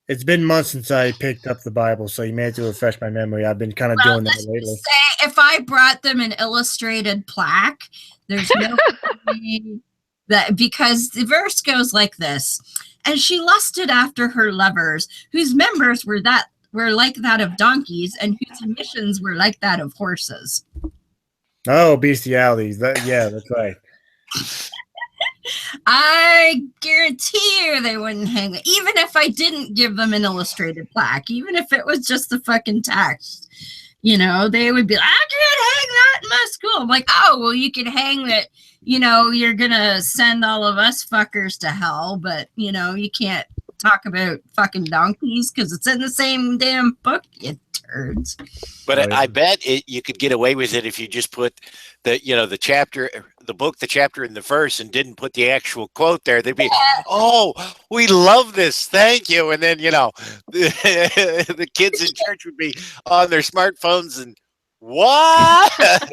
It's been months since I picked up the Bible, so you may have to refresh my memory. I've been kind of doing that lately. Say if I brought them an illustrated plaque, there's no way that, because the verse goes like this: and she lusted after her lovers, whose members were like that of donkeys, and whose emissions were like that of horses. Oh, bestialities. Yeah, that's right. I guarantee you they wouldn't hang it. Even if I didn't give them an illustrated plaque, even if it was just the fucking text, you know, they would be like, I can't hang that in my school. I'm like, oh, well, you can hang that, you know, you're going to send all of us fuckers to hell, but, you know, you can't talk about fucking donkeys because it's in the same damn book, you turds. But I bet you could get away with it if you just put the chapter, the book, the chapter, and the verse, and didn't put the actual quote there. They'd be, oh, we love this, thank you. And then the kids in church would be on their smartphones and what?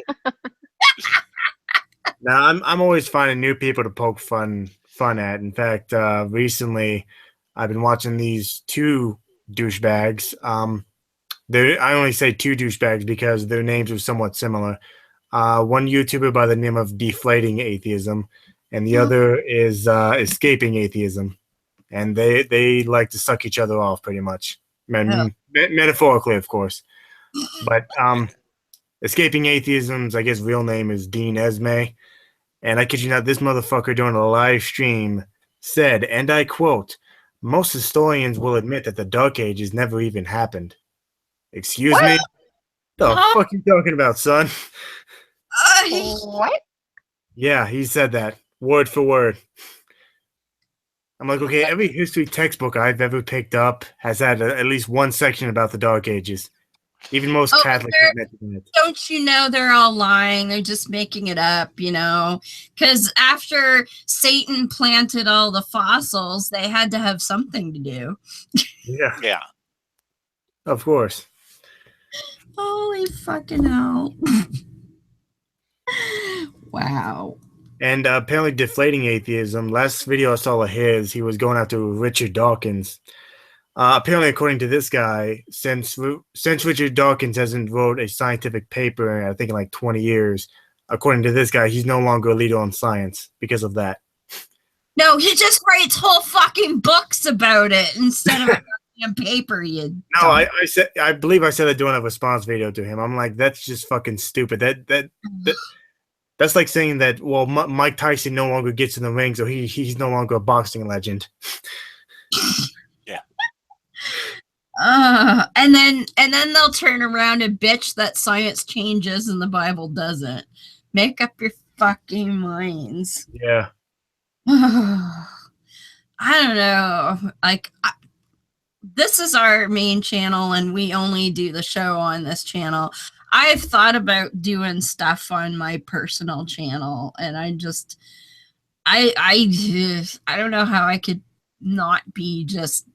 Now I'm always finding new people to poke fun at. In fact, recently I've been watching these two douchebags. I only say two douchebags because their names are somewhat similar. One YouTuber by the name of Deflating Atheism, and the other is Escaping Atheism. And they like to suck each other off pretty much. Metaphorically, of course. But Escaping Atheism's, I guess, real name is Dean Esme. And I kid you not, this motherfucker during a live stream said, and I quote, most historians will admit that the Dark Ages never even happened. Excuse me? What the fuck are you talking about, son? What? Yeah, he said that word for word. I'm like, okay, every history textbook I've ever picked up has had at least one section about the Dark Ages. Even most Catholics admit it. Don't you know they're all lying? They're just making it up, you know? Because after Satan planted all the fossils, they had to have something to do. Yeah. Of course. Holy fucking hell. Wow. And apparently Deflating Atheism, last video I saw of his, he was going after Richard Dawkins. Apparently, according to this guy, since Richard Dawkins hasn't wrote a scientific paper, I think in like 20 years, according to this guy, he's no longer a leader on science because of that. No, he just writes whole fucking books about it instead of a paper. No, I believe I said that doing a response video to him. I'm like, that's just fucking stupid. That's like saying that, well, Mike Tyson no longer gets in the ring, so he's no longer a boxing legend. Yeah. And then they'll turn around and bitch that science changes and the Bible doesn't. Make up your fucking minds. Yeah. I don't know. Like, this is our main channel, and we only do the show on this channel. I've thought about doing stuff on my personal channel, and I don't know how I could not be just,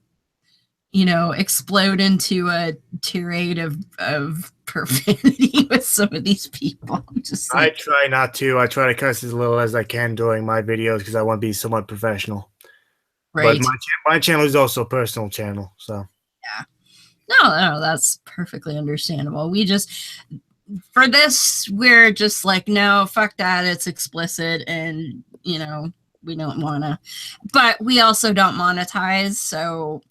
you know, explode into a tirade of profanity with some of these people. Just like, I try not to. I try to cuss as little as I can during my videos because I want to be somewhat professional. right. But my channel is also a personal channel, so. Yeah. No, that's perfectly understandable. We just, for this, we're just like, no, fuck that. It's explicit, and, you know, we don't want to. But we also don't monetize, so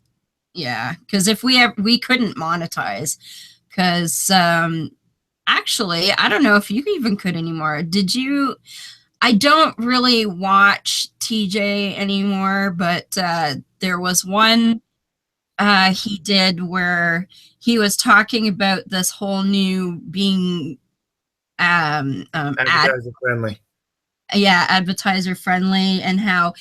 yeah. Because if we couldn't monetize, because actually, I don't know if you even could anymore. Did you? I don't really watch TJ anymore, but there was one he did where he was talking about this whole new being Advertiser friendly. advertiser friendly, and how,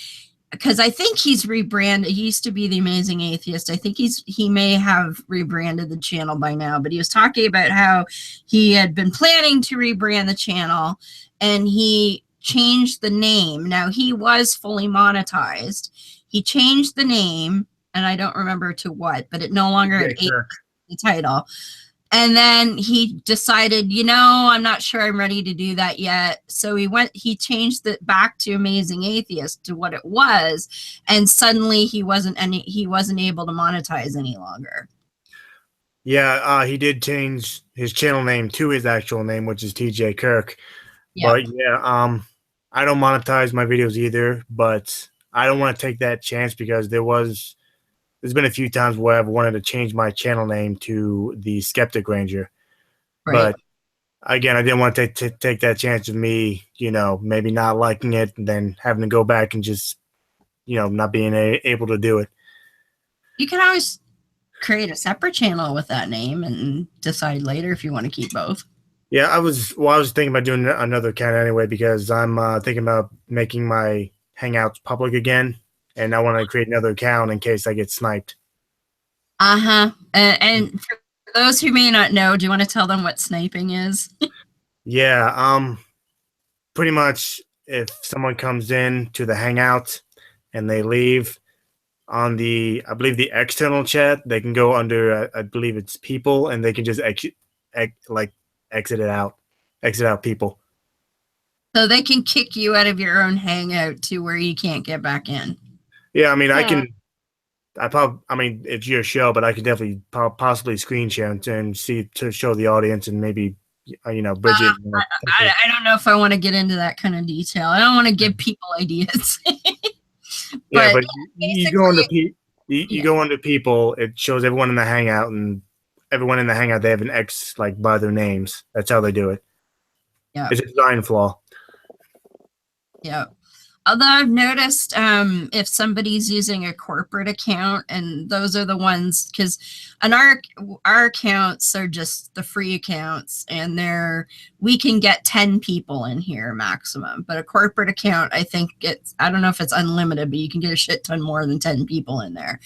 because I think he's rebranded. He used to be the Amazing Atheist. I think he may have rebranded the channel by now, but he was talking about how he had been planning to rebrand the channel, and he changed the name. Now, he was fully monetized. He changed the name, and I don't remember to what, but it no longer had the title. And then he decided, you know, I'm not sure I'm ready to do that yet. So he changed it back to Amazing Atheist to what it was, and suddenly he wasn't able to monetize any longer. Yeah, he did change his channel name to his actual name, which is TJ Kirk. Yep. But yeah, I don't monetize my videos either, but I don't want to take that chance because there's been a few times where I've wanted to change my channel name to the Skeptic Ranger. Right. But again, I didn't want to take that chance of me, you know, maybe not liking it and then having to go back and just, you know, not being able to do it. You can always create a separate channel with that name and decide later if you want to keep both. Yeah, I was thinking about doing another account anyway because I'm thinking about making my Hangouts public again, and I want to create another account in case I get sniped. And for those who may not know, do you want to tell them what sniping is? Yeah, pretty much if someone comes in to the Hangout and they leave on the, I believe the external chat, they can go under, I believe it's people, and they can just exit out people. So they can kick you out of your own Hangout to where you can't get back in. Yeah, I mean, I mean, it's your show, but I could definitely possibly screen share and see to show the audience and maybe, you know, Bridget. I don't know if I want to get into that kind of detail. I don't want to give people ideas. Yeah, but you go into you go into people, it shows everyone in the Hangout, and everyone in the Hangout, they have an X like by their names. That's how they do it. Yeah, it's a design flaw. Yeah. Although I've noticed if somebody's using a corporate account, and those are the ones, because our accounts are just the free accounts, and we can get 10 people in here maximum. But a corporate account, I think I don't know if it's unlimited, but you can get a shit ton more than 10 people in there.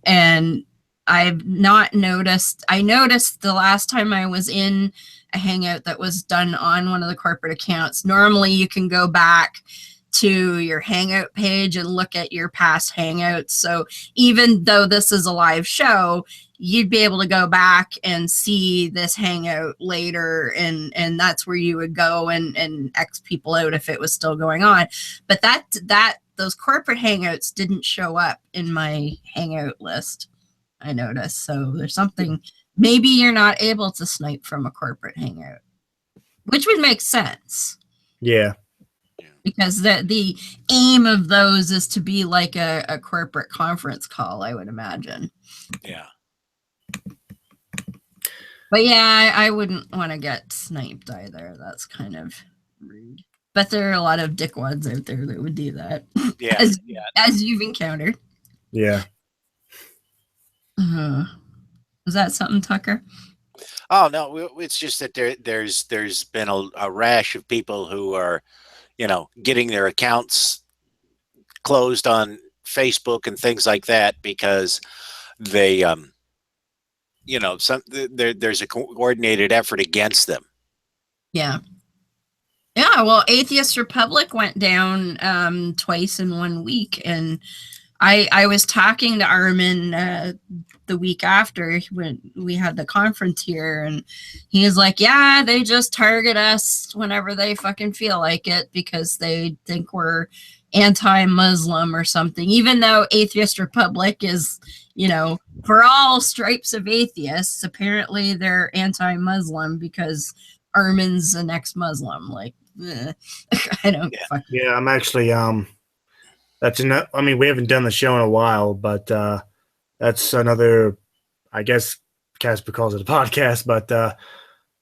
And I've not noticed. I noticed the last time I was in a Hangout that was done on one of the corporate accounts. Normally you can go back to your Hangout page and look at your past Hangouts. So even though this is a live show, you'd be able to go back and see this Hangout later, and that's where you would go and X people out if it was still going on. But those corporate Hangouts didn't show up in my Hangout list, I noticed. So there's something, maybe you're not able to snipe from a corporate Hangout, which would make sense. Yeah. Because the aim of those is to be like a corporate conference call, I would imagine. Yeah. But yeah, I wouldn't want to get sniped either. That's kind of rude. But there are a lot of dickwads out there that would do that. Yeah. as you've encountered. Yeah. Was that something, Tucker? Oh no, it's just that there's been a rash of people who are, getting their accounts closed on Facebook and things like that because they, there's a coordinated effort against them. Yeah. Yeah, well, Atheist Republic went down twice in 1 week, and I was talking to Armin the week after when we had the conference here, and he was like, yeah, they just target us whenever they fucking feel like it because they think we're anti-Muslim or something, even though Atheist Republic is, for all stripes of atheists, apparently they're anti-Muslim because Armin's an ex-Muslim. Like, I don't fucking. Yeah, I'm actually that's enough. I mean, we haven't done the show in a while, but that's another, I guess Casper calls it a podcast, but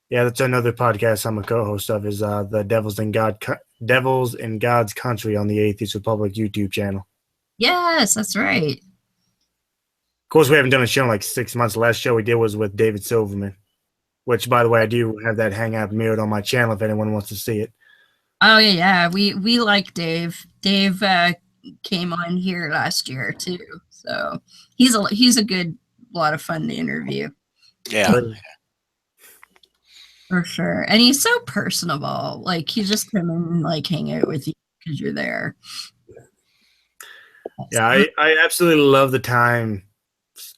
yeah, that's another podcast I'm a co-host of, is the Devils in God's Country on the Atheist Republic YouTube channel. Yes, that's right. Of course, we haven't done a show in like 6 months. The last show we did was with David Silverman, which, by the way, I do have that Hangout mirrored on my channel if anyone wants to see it. Oh yeah, we like Dave. Dave came on here last year too, so he's a lot of fun to interview. Yeah, for sure. And he's so personable. Like, he just come in and like hang out with you because you're there. Yeah, I absolutely love the time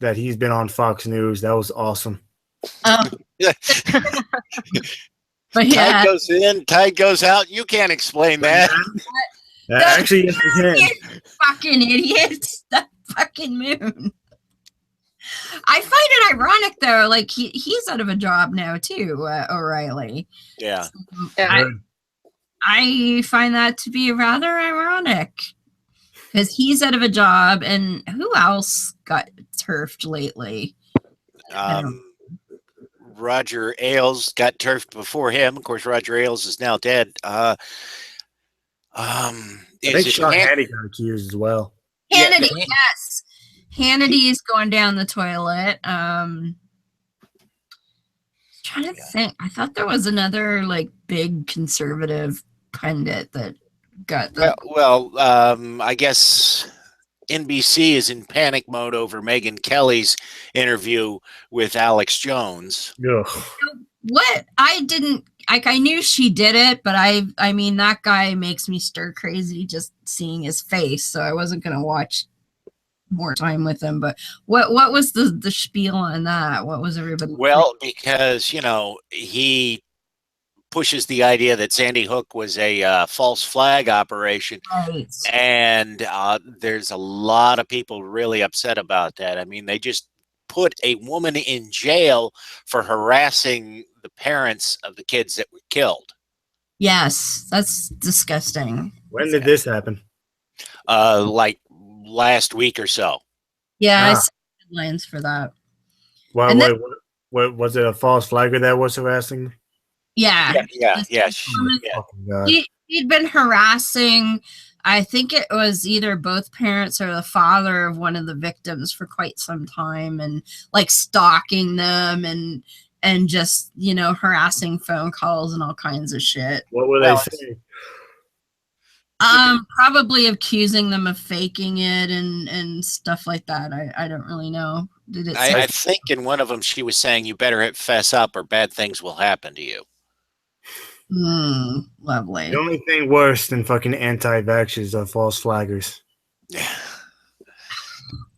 that he's been on Fox News. That was awesome. But yeah, tide goes in, tide goes out. You can't explain that. Actually, yes, you can. Fucking idiots! That fucking moon. I find it ironic though. Like he's out of a job now too, O'Reilly. Yeah. So I find that to be rather ironic because he's out of a job, and who else got turfed lately? Roger Ailes got turfed before him. Of course, Roger Ailes is now dead. I think Sean Hannity got accused as well. Hannity, yes. Hannity's going down the toilet. Trying to think. I thought there was another like big conservative pundit that got the. Well, I guess NBC is in panic mode over Megyn Kelly's interview with Alex Jones. Ugh. What? I didn't. Like, I knew she did it, but I mean, that guy makes me stir crazy just seeing his face. So I wasn't gonna watch more time with him. But what was the spiel on that? What was everybody? Well, because he pushes the idea that Sandy Hook was a false flag operation, right. And there's a lot of people really upset about that. I mean, they just put a woman in jail for harassing the parents of the kids that were killed. Yes, that's disgusting. When did this happen? Like last week or so. Yeah, I saw headlines for that. What was it? A false flagger that was harassing? Yeah. He'd been harassing, I think it was either both parents or the father of one of the victims for quite some time, and like stalking them and just, harassing phone calls and all kinds of shit. What were they saying? Probably accusing them of faking it and stuff like that. I don't really know. Did it? I think in one of them she was saying, "You better fess up, or bad things will happen to you." Lovely. The only thing worse than fucking anti-vaxxers are false flaggers.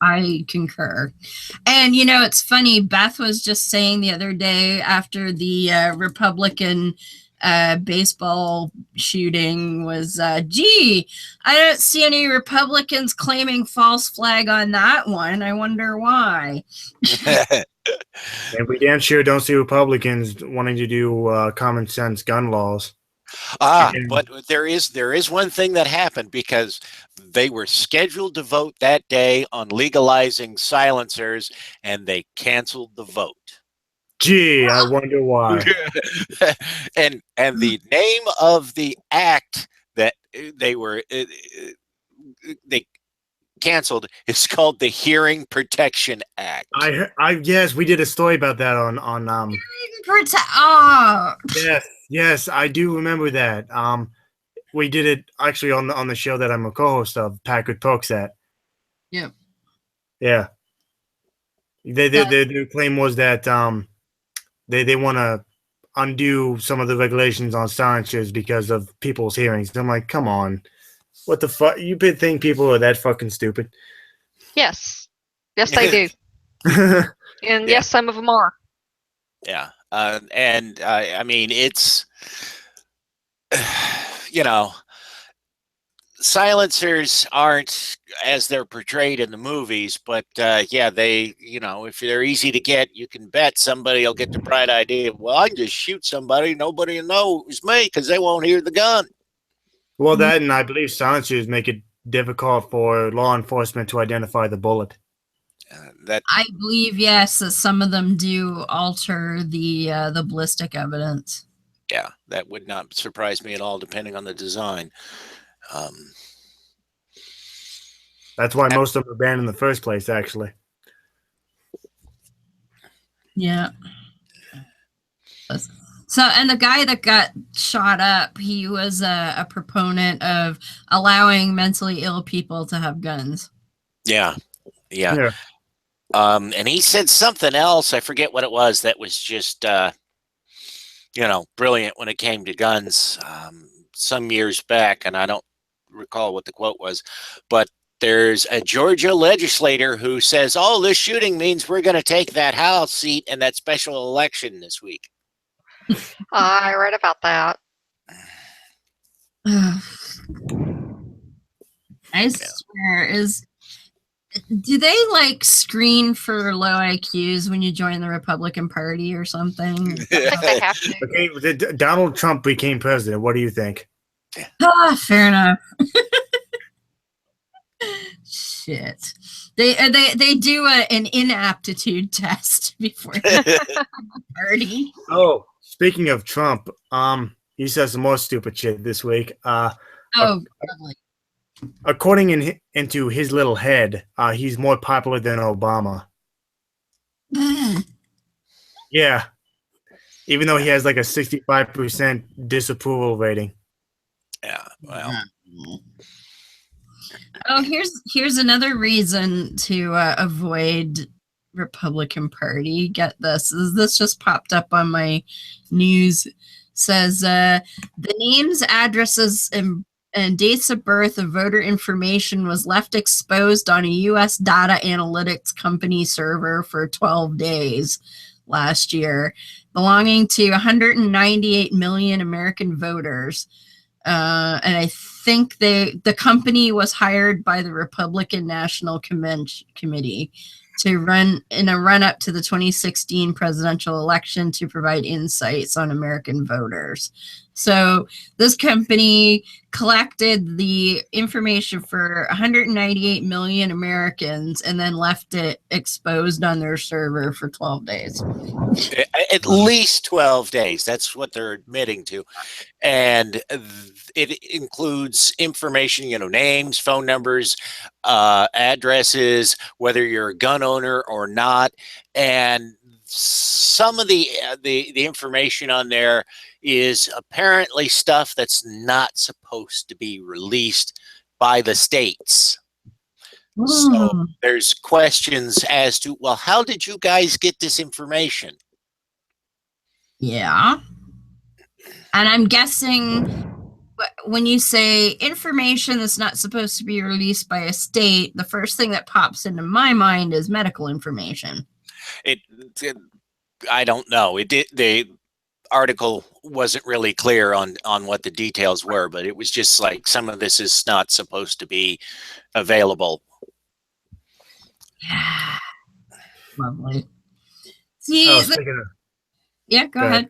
I concur. And it's funny, Beth was just saying the other day after the Republican baseball shooting was, gee, I don't see any Republicans claiming false flag on that one. I wonder why. And we damn sure don't see Republicans wanting to do common sense gun laws. But there is one thing that happened, because they were scheduled to vote that day on legalizing silencers, and they canceled the vote. Gee, I wonder why. and the name of the act that they canceled. It's called the Hearing Protection Act. Yes, we did a story about that on Oh, yes, I do remember that. We did it actually on the show that I'm a co-host of, Packard Pokes At. yep. Yeah. Their claim was that they want to undo some of the regulations on silencers because of people's hearings. I'm like, come on, what the fuck? You think people are that fucking stupid? Yes. Yes, they do. And yes, some of them are. Yeah. And I mean, it's, silencers aren't as they're portrayed in the movies, but yeah, they, if they're easy to get, you can bet somebody will get the bright idea. Well, I can just shoot somebody. Nobody will know it was me because they won't hear the gun. Well, that, and I believe silencers make it difficult for law enforcement to identify the bullet. I believe, yes, that some of them do alter the ballistic evidence. Yeah, that would not surprise me at all, depending on the design. That's why most of them are banned in the first place, actually. Yeah. So, and the guy that got shot up, he was a proponent of allowing mentally ill people to have guns. Yeah. And he said something else. I forget what it was. That was just, brilliant when it came to guns some years back. And I don't recall what the quote was, but there's a Georgia legislator who says, oh, this shooting means we're going to take that House seat in that special election this week. I read about that. I swear, do they screen for low IQs when you join the Republican Party or something? I think they have to. Okay, Donald Trump became president. What do you think? Fair enough. Shit. They do an inaptitude test before the party. Oh, speaking of Trump, he says some more stupid shit this week. Lovely. According into his little head, he's more popular than Obama. Yeah. Even though he has a 65% disapproval rating. Yeah, well. Oh, here's another reason to avoid Republican Party. Get this. This just popped up on my news. Says the names, addresses, and dates of birth of voter information was left exposed on a U.S. data analytics company server for 12 days last year, belonging to 198 million American voters. And I think the company was hired by the Republican National Committee to run up to the 2016 presidential election to provide insights on American voters. So this company collected the information for 198 million Americans and then left it exposed on their server for 12 days. At least 12 days. That's what they're admitting to. And it includes information, names, phone numbers, addresses, whether you're a gun owner or not. And some of the information on there is apparently stuff that's not supposed to be released by the states. So there's questions as to, well, how did you guys get this information? Yeah. And I'm guessing when you say information that's not supposed to be released by a state, the first thing that pops into my mind is medical information. I don't know. The article wasn't really clear on what the details were, but it was just some of this is not supposed to be available. Yeah. Lovely. See, yeah, go ahead.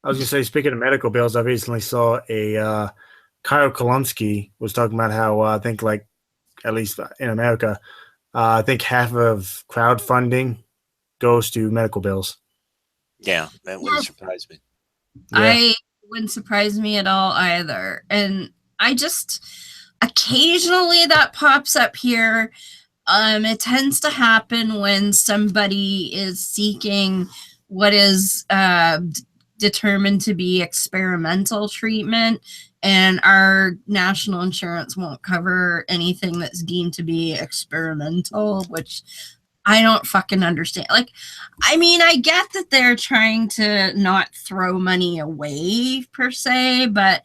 I was going to say, speaking of medical bills, I recently saw a Kyle Kolumsky was talking about how I think at least in America, I think half of crowdfunding goes to medical bills. Yeah, that wouldn't surprise me. Yeah. I wouldn't surprise me at all either. And occasionally that pops up here. It tends to happen when somebody is seeking what is determined to be experimental treatment, and our national insurance won't cover anything that's deemed to be experimental, which I don't fucking understand. Like, I mean, I get that they're trying to not throw money away per se, but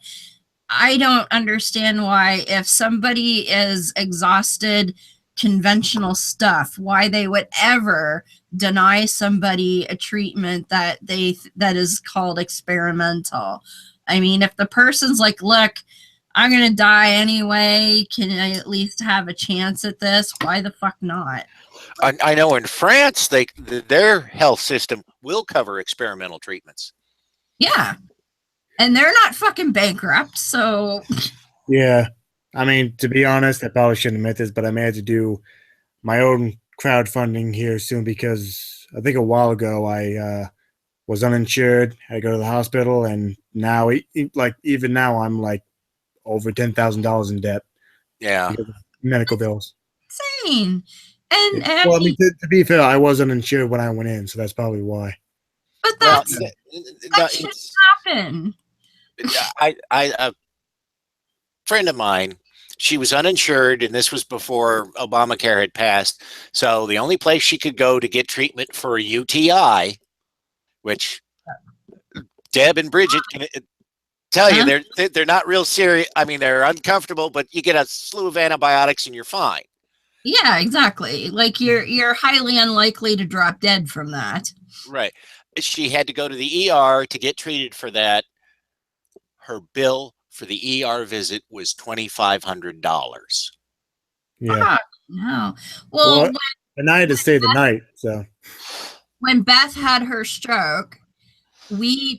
I don't understand why, if somebody is exhausted conventional stuff, why they would ever deny somebody a treatment that is called experimental. I mean, if the person's like, look, I'm gonna die anyway, can I at least have a chance at this? Why the fuck not? I know in France, their health system will cover experimental treatments. Yeah. And they're not fucking bankrupt, so. Yeah. I mean, to be honest, I probably shouldn't admit this, but I may have to do my own crowdfunding here soon, because I think a while ago I was uninsured. I had to go to the hospital, and now, even now, I'm like over $10,000 in debt. Yeah. Because of medical bills. Insane. And well, I mean, to be fair, I was uninsured when I went in, so that's probably why. But that shouldn't happen. A friend of mine, she was uninsured, and this was before Obamacare had passed. So the only place she could go to get treatment for a UTI, which Deb and Bridget can tell you, they're not real serious. I mean, they're uncomfortable, but you get a slew of antibiotics and you're fine. Yeah, exactly. Like you're highly unlikely to drop dead from that. Right. She had to go to the ER to get treated for that. Her bill for the ER visit was $2,500. Yeah. No. Well, and I had to stay the night. So when Beth had her stroke, we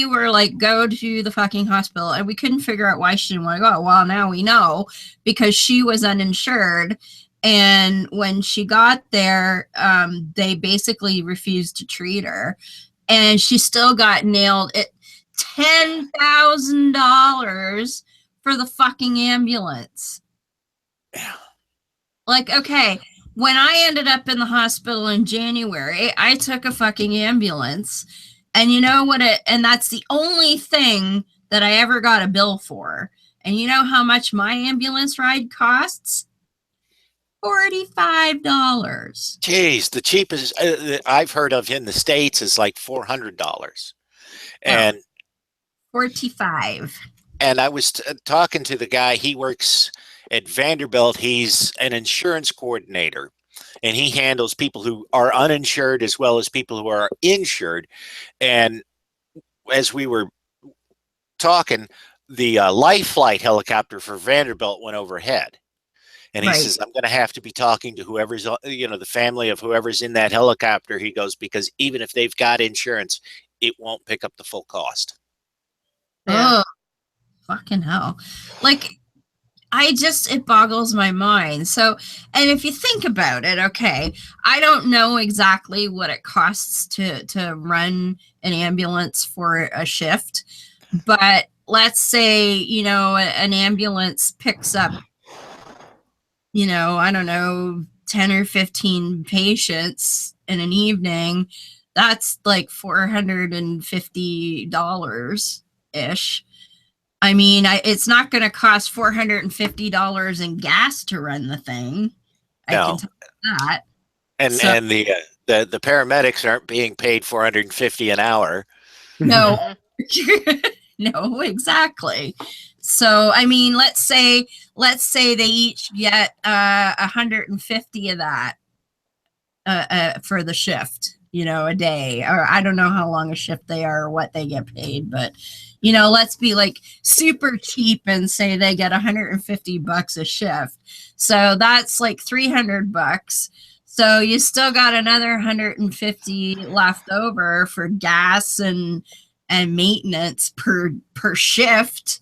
were like, go to the fucking hospital, and we couldn't figure out why she didn't want to go. Well, now we know, because she was uninsured. And when she got there, they basically refused to treat her, and she still got nailed at $10,000 for the fucking ambulance. Yeah. Like, okay, when I ended up in the hospital in January, I took a fucking ambulance, and you know what? And that's the only thing that I ever got a bill for. And you know how much my ambulance ride costs? $45. Jeez, the cheapest I've heard of in the States is like $400. And 45. And I was talking to the guy. He works at Vanderbilt. He's an insurance coordinator, and he handles people who are uninsured as well as people who are insured. And as we were talking, the Life Flight helicopter for Vanderbilt went overhead. And he says, I'm going to have to be talking to whoever's, the family of whoever's in that helicopter. He goes, because even if they've got insurance, it won't pick up the full cost. Yeah. Oh, fucking hell. Like, it boggles my mind. So, and if you think about it, okay, I don't know exactly what it costs to run an ambulance for a shift, but let's say, an ambulance picks up, I don't know, 10 or 15 patients in an evening. That's like $450-ish. I mean, it's not going to cost $450 in gas to run the thing. I can tell you that. And the paramedics aren't being paid $450 an hour. No. No, exactly. So, I mean, let's say they each get 150 of that for the shift, a day, or I don't know how long a shift they are or what they get paid, but let's be like super cheap and say they get $150 a shift. So that's like $300. So you still got another 150 left over for gas and maintenance per shift.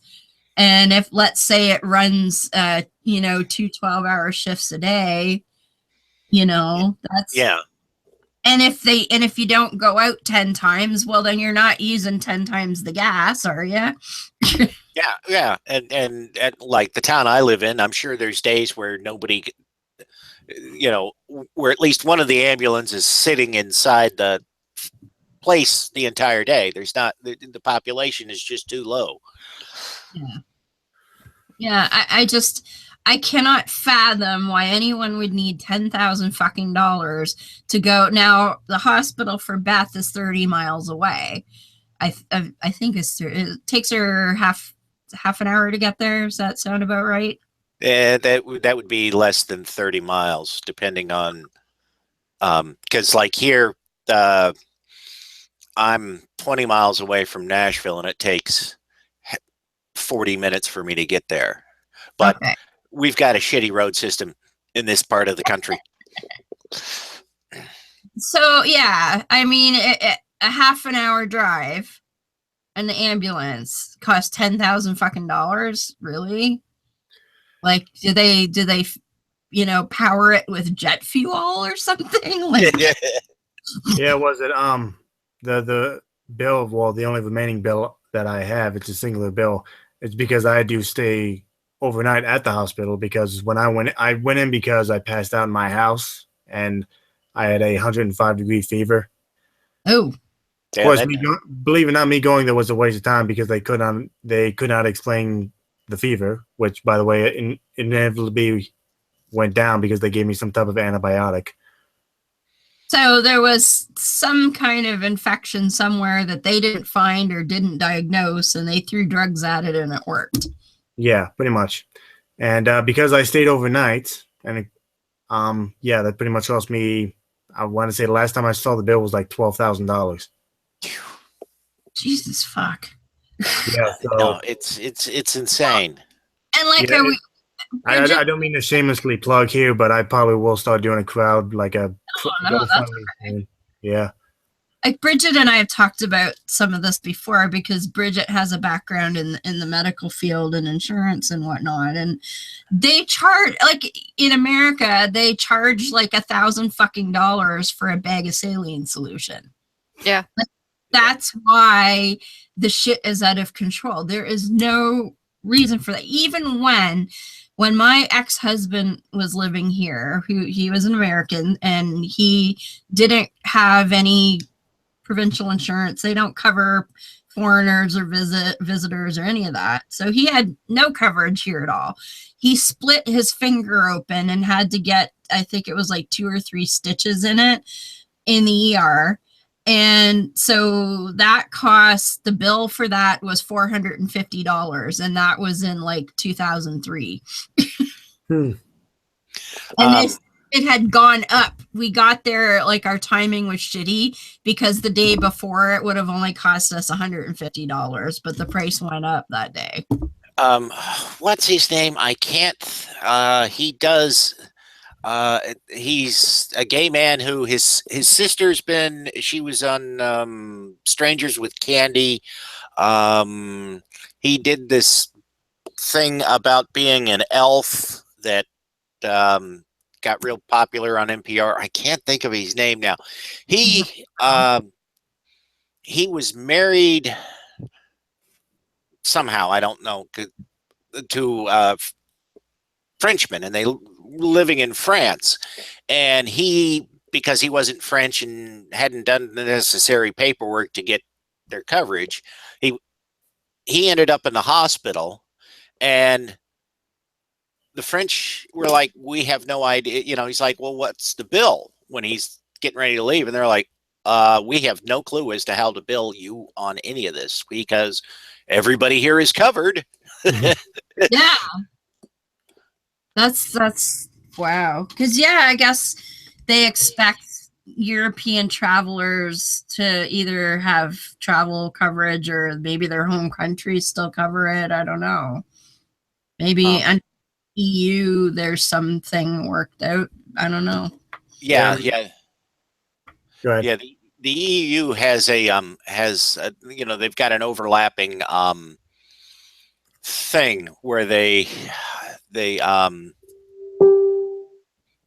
And if, let's say, it runs, 2 12-hour shifts a day, that's. Yeah. And if you don't go out 10 times, well, then you're not using 10 times the gas, are you? Yeah. And like the town I live in, I'm sure there's days where nobody, where at least one of the ambulances is sitting inside the place the entire day. There's not, the population is just too low. Yeah, I cannot fathom why anyone would need $10,000 to go. Now, the hospital for Beth is 30 miles away. I think it takes her half an hour to get there. Does that sound about right? Yeah, that would be less than 30 miles, depending on, because like here, I'm 20 miles away from Nashville, and it takes 40 minutes for me to get there. But Okay. we've got a shitty road system in this part of the country. So yeah, I mean, a half an hour drive, and the ambulance costs $10,000. Really? Like, do they power it with jet fuel or something? Like, Yeah, was it the bill? Well, the only remaining bill that I have, it's a singular bill. It's because I do stay overnight at the hospital, because when I went in because I passed out in my house and I had a 105-degree fever. oh, Of course, believe it or not, me going there was a waste of time because they could not explain the fever, which, by the way, inevitably went down because they gave me some type of antibiotic. so there was some kind of infection somewhere that they didn't find or didn't diagnose, and they threw drugs at it and it worked. Yeah, pretty much. And because I stayed overnight, and that pretty much cost me, I want to say the last time I saw the bill was like $12,000. Jesus fuck. Yeah, so No, it's insane. And like, yeah, are we? I don't mean to shamelessly plug here, but I probably will start doing a crowd, like a No, that's GoFundMe thing. Yeah. Like, Bridget and I have talked about some of this before, because Bridget has a background in the medical field and insurance and whatnot, and they charge, like, in America, they charge like $1,000 for a bag of saline solution. Yeah. Like, that's why the shit is out of control. There is no reason for that. Even when my ex-husband was living here, he was an American, and he didn't have any provincial insurance. They don't cover foreigners or visitors or any of that. So he had no coverage here at all. He split his finger open and had to get, I think it was like 2 or 3 stitches in it in the ER. And so that cost, the bill for that was $450, and that was in like 2003. And it had gone up. We got there, like, our timing was shitty, because the day before it would have only cost us $150, but the price went up that day. What's his name? I can't. He does. He's a gay man who his sister's been. She was on Strangers with Candy. He did this thing about being an elf that got real popular on NPR. I can't think of his name now. He was married somehow, I don't know, to Frenchman, and they living in France. And because he wasn't French and hadn't done the necessary paperwork to get their coverage, he ended up in the hospital, and the French were like, we have no idea. He's like, well, what's the bill, when he's getting ready to leave? And they're like, we have no clue as to how to bill you on any of this, because everybody here is covered. Yeah. That's wow. Because, yeah, I guess they expect European travelers to either have travel coverage, or maybe their home countries still cover it. I don't know. Maybe EU, there's something worked out. I don't know. Yeah. Go ahead. Yeah. The EU has they've got an overlapping thing where they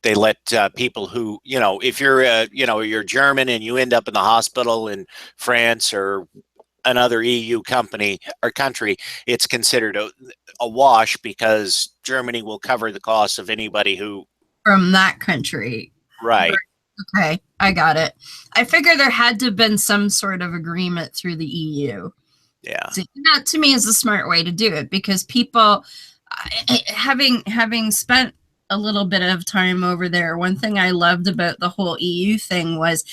They let people who, if you're, you're German and you end up in the hospital in France or another EU company or country, it's considered a wash because Germany will cover the cost of anybody who from that country. Right. Okay, I got it. I figure there had to have been some sort of agreement through the EU. Yeah. So that to me is a smart way to do it, because people, having spent a little bit of time over there, one thing I loved about the whole EU thing was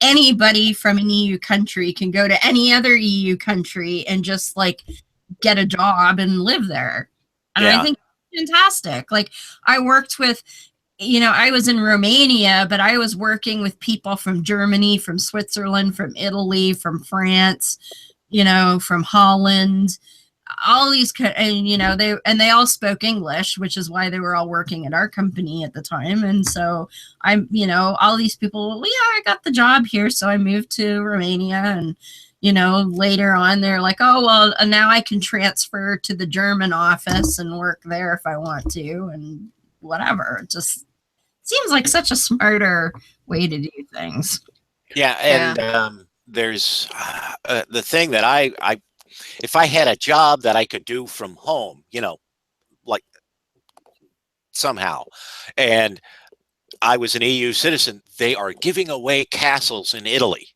anybody from an EU country can go to any other EU country and just like get a job and live there. And I think it's fantastic. Like I worked with, I was in Romania, but I was working with people from Germany, from Switzerland, from Italy, from France, from Holland, all these, and they all spoke English, which is why they were all working at our company at the time. And so I'm, all these people, well, yeah, I got the job here. So I moved to Romania, and, later on they're like, oh, well, now I can transfer to the German office and work there if I want to, and whatever. It just seems like such a smarter way to do things. Yeah. And there's the thing that if I had a job that I could do from home, like somehow, and I was an EU citizen, they are giving away castles in Italy.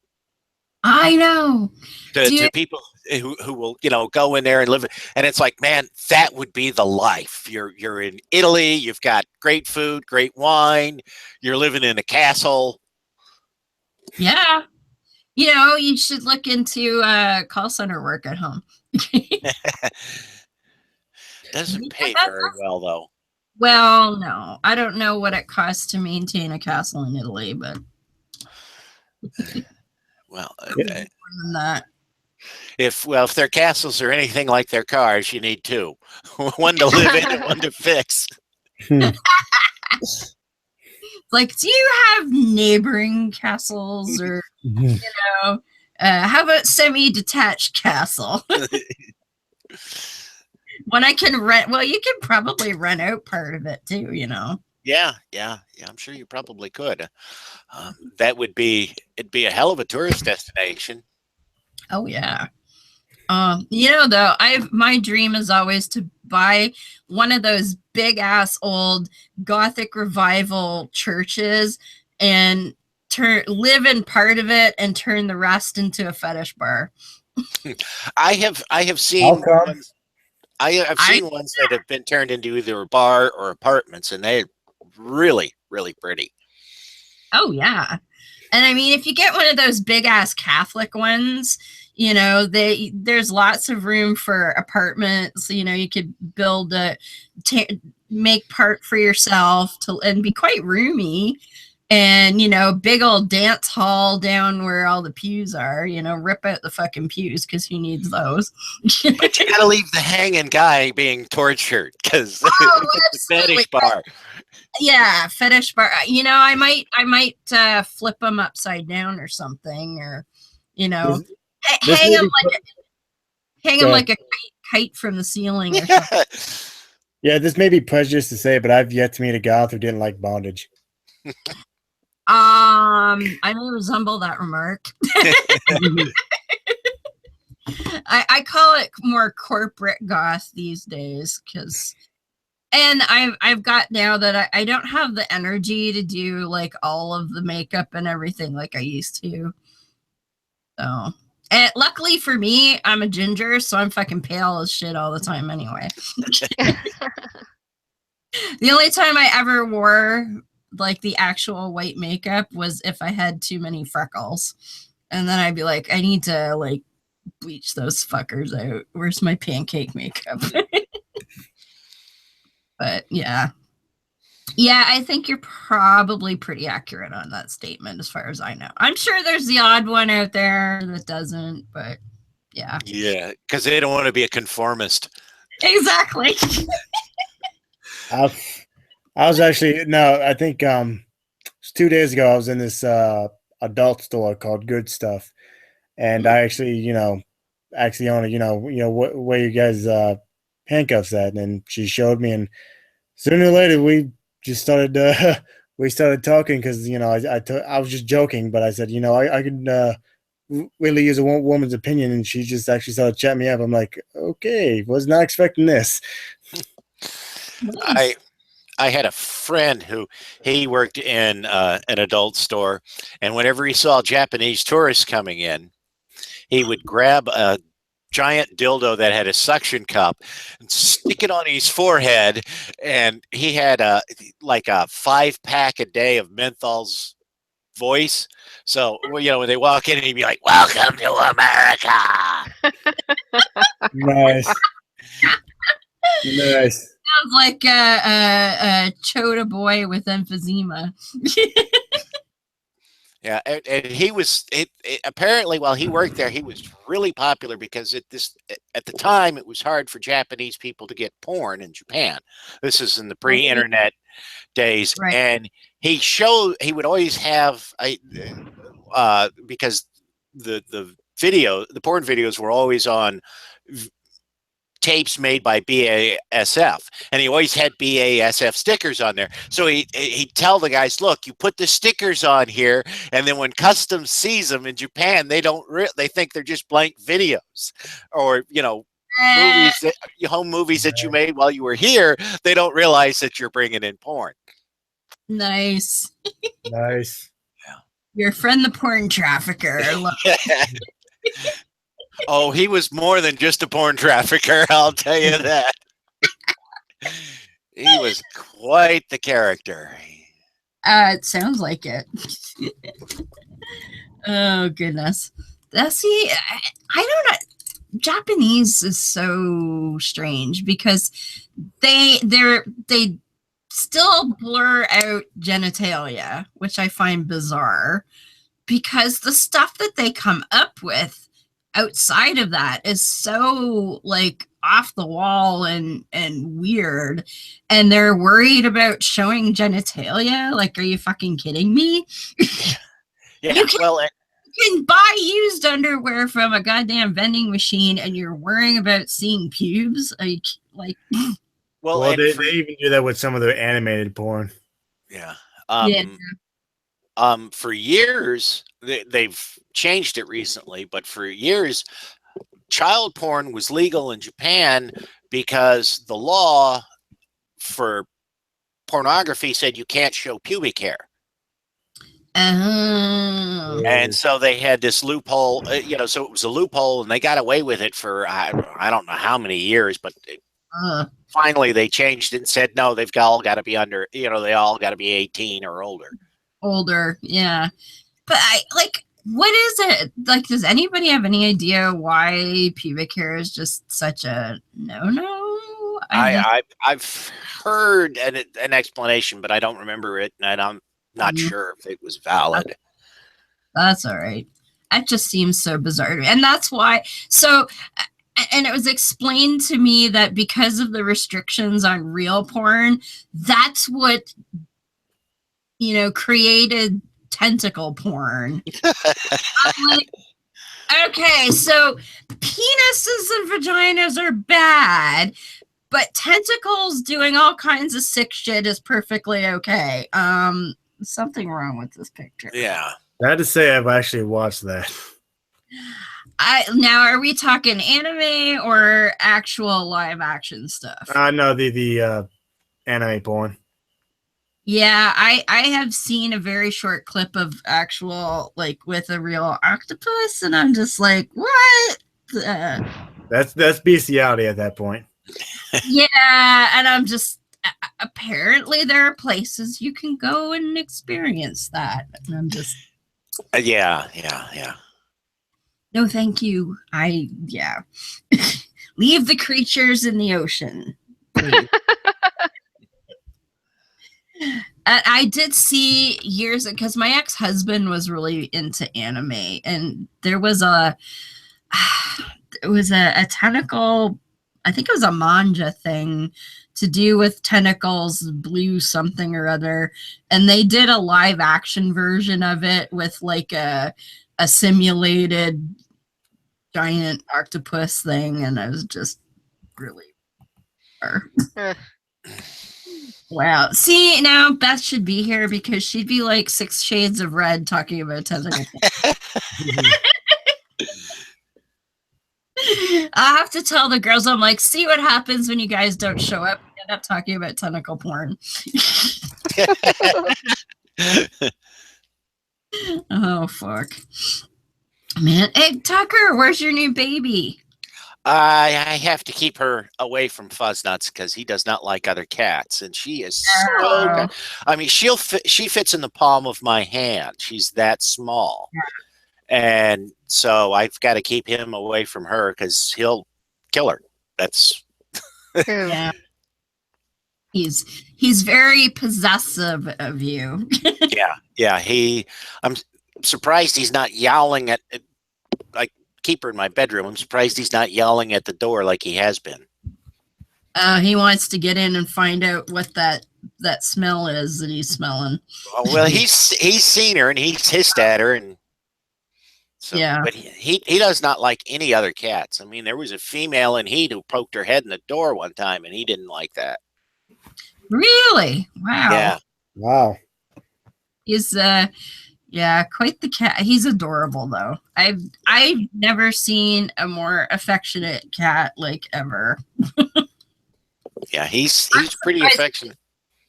I know. To people who will, go in there and live. And it's like, man, that would be the life. You're in Italy. You've got great food, great wine. You're living in a castle. Yeah. You should look into call center work at home. Doesn't pay very well, though. Well, no. I don't know what it costs to maintain a castle in Italy, but well, more than that. If their castles are anything like their cars, you need two. One to live in and one to fix. Like, do you have neighboring castles, or how about semi-detached castle? When I can rent, well, you can probably rent out part of it too, Yeah, I'm sure you probably could. It'd be a hell of a tourist destination. Oh yeah. Though my dream is always to buy one of those big ass old Gothic revival churches and live in part of it and turn the rest into a fetish bar. I have seen ones, I've seen ones that have been turned into either a bar or apartments, and they're really, really pretty. Oh yeah. And I mean, if you get one of those big ass Catholic ones, there's lots of room for apartments. You could build make part for yourself and be quite roomy, and big old dance hall down where all the pews are. Rip out the fucking pews, because who needs those? But you gotta leave the hanging guy being tortured, because it's a fetish bar. Yeah, fetish bar. I might flip them upside down or something, or hang him like a kite from the ceiling or something. Yeah, this may be prejudiced to say, but I've yet to meet a goth who didn't like bondage. I may resemble that remark. I call it more corporate goth these days, and I've got now that I don't have the energy to do like all of the makeup and everything like I used to. So, and luckily for me, I'm a ginger, so I'm fucking pale as shit all the time anyway. The only time I ever wore like the actual white makeup was if I had too many freckles, and then I'd be like, I need to like bleach those fuckers out. Where's my pancake makeup? But yeah, I think you're probably pretty accurate on that statement as far as I know. I'm sure there's the odd one out there that doesn't, but yeah. Yeah, because they don't want to be a conformist. Exactly. I was actually, no, I think it was 2 days ago, I was in this adult store called Good Stuff, and I actually, want to, where you guys handcuffs at, and she showed me, and sooner or later we just started we started talking because I was just joking, but I said I could really use a woman's opinion, and she just actually started chatting me up. I'm like, okay, was not expecting this. Nice. I had a friend who he worked in an adult store, and whenever he saw Japanese tourists coming in, he would grab a giant dildo that had a suction cup and stick it on his forehead, and he had a 5-pack a day of menthol's voice. So when they walk in, he'd be like, "Welcome to America." Nice. Nice. Sounds like a chota boy with emphysema. Yeah, and he was apparently while he worked there, he was really popular because at the time it was hard for Japanese people to get porn in Japan. This is in the pre-internet days, Right. and he would always have because the porn videos were always on tapes made by BASF, and he always had BASF stickers on there. So he'd tell the guys, "Look, you put the stickers on here, and then when customs sees them in Japan, they think they're just blank videos, or home movies that you made while you were here. They don't realize that you're bringing in porn." Nice. Nice. Your friend, the porn trafficker. I love it. Oh, he was more than just a porn trafficker, I'll tell you that. He was quite the character. It sounds like it. Oh, goodness. See, I don't know. Japanese is so strange because they still blur out genitalia, which I find bizarre, because the stuff that they come up with outside of that is so off the wall and weird, and they're worried about showing genitalia. Are you fucking kidding me? Yeah, you can buy used underwear from a goddamn vending machine, and you're worrying about seeing pubes. Well, they even do that with some of their animated porn. Yeah. Yeah. For years, they've changed it recently, but for years, child porn was legal in Japan because the law for pornography said you can't show pubic hair. Oh. And so they had this loophole, so it was a loophole, and they got away with it for I don't know how many years, but finally they changed it and said, no, they've all got to be under, they all got to be 18 or older. Yeah. But what is it? Does anybody have any idea why pubic hair is just such a no-no? I've heard an explanation, but I don't remember it, and I'm not sure if it was valid. That's all right. That just seems so bizarre to me. And that's why, and it was explained to me that because of the restrictions on real porn, that's what, created tentacle porn. I'm like, okay, so penises and vaginas are bad, but tentacles doing all kinds of sick shit is perfectly okay. Something wrong with this picture. Yeah. I had to say I've actually watched that. Now, are we talking anime or actual live action stuff? No, the anime porn. Yeah, I have seen a very short clip of actual, with a real octopus, and I'm just like, what? That's bestiality at that point. Yeah, and I'm just, apparently there are places you can go and experience that. And I'm just... Yeah. No, thank you. Leave the creatures in the ocean, please. I did see years, because my ex-husband was really into anime, and there was a tentacle, I think it was a manga thing to do with tentacles, blue something or other, and they did a live action version of it with a simulated giant octopus thing, and I was just really Wow. See, now Beth should be here because she'd be like 6 shades of red talking about tentacle porn. I have to tell the girls, I'm like, see what happens when you guys don't show up. We end up talking about tentacle porn. Oh, fuck. Man, hey, Tucker, where's your new baby? I have to keep her away from Fuzznuts because he does not like other cats, and she is so good. I mean, she fits in the palm of my hand. She's that small, and so I've got to keep him away from her because he'll kill her. That's yeah. He's very possessive of you. yeah. I'm surprised he's not yowling at like. Keep her in my bedroom. I'm surprised he's not yelling at the door like he has been. He wants to get in and find out what that smell is that he's smelling. Oh, well, he's seen her and he's hissed at her, and so yeah. But he does not like any other cats. I mean, there was a female in heat who poked her head in the door one time, and he didn't like that. Really? Wow. Yeah. Wow. He's yeah, quite the cat. He's adorable though. I've never seen a more affectionate cat like ever. Yeah, he's pretty affectionate.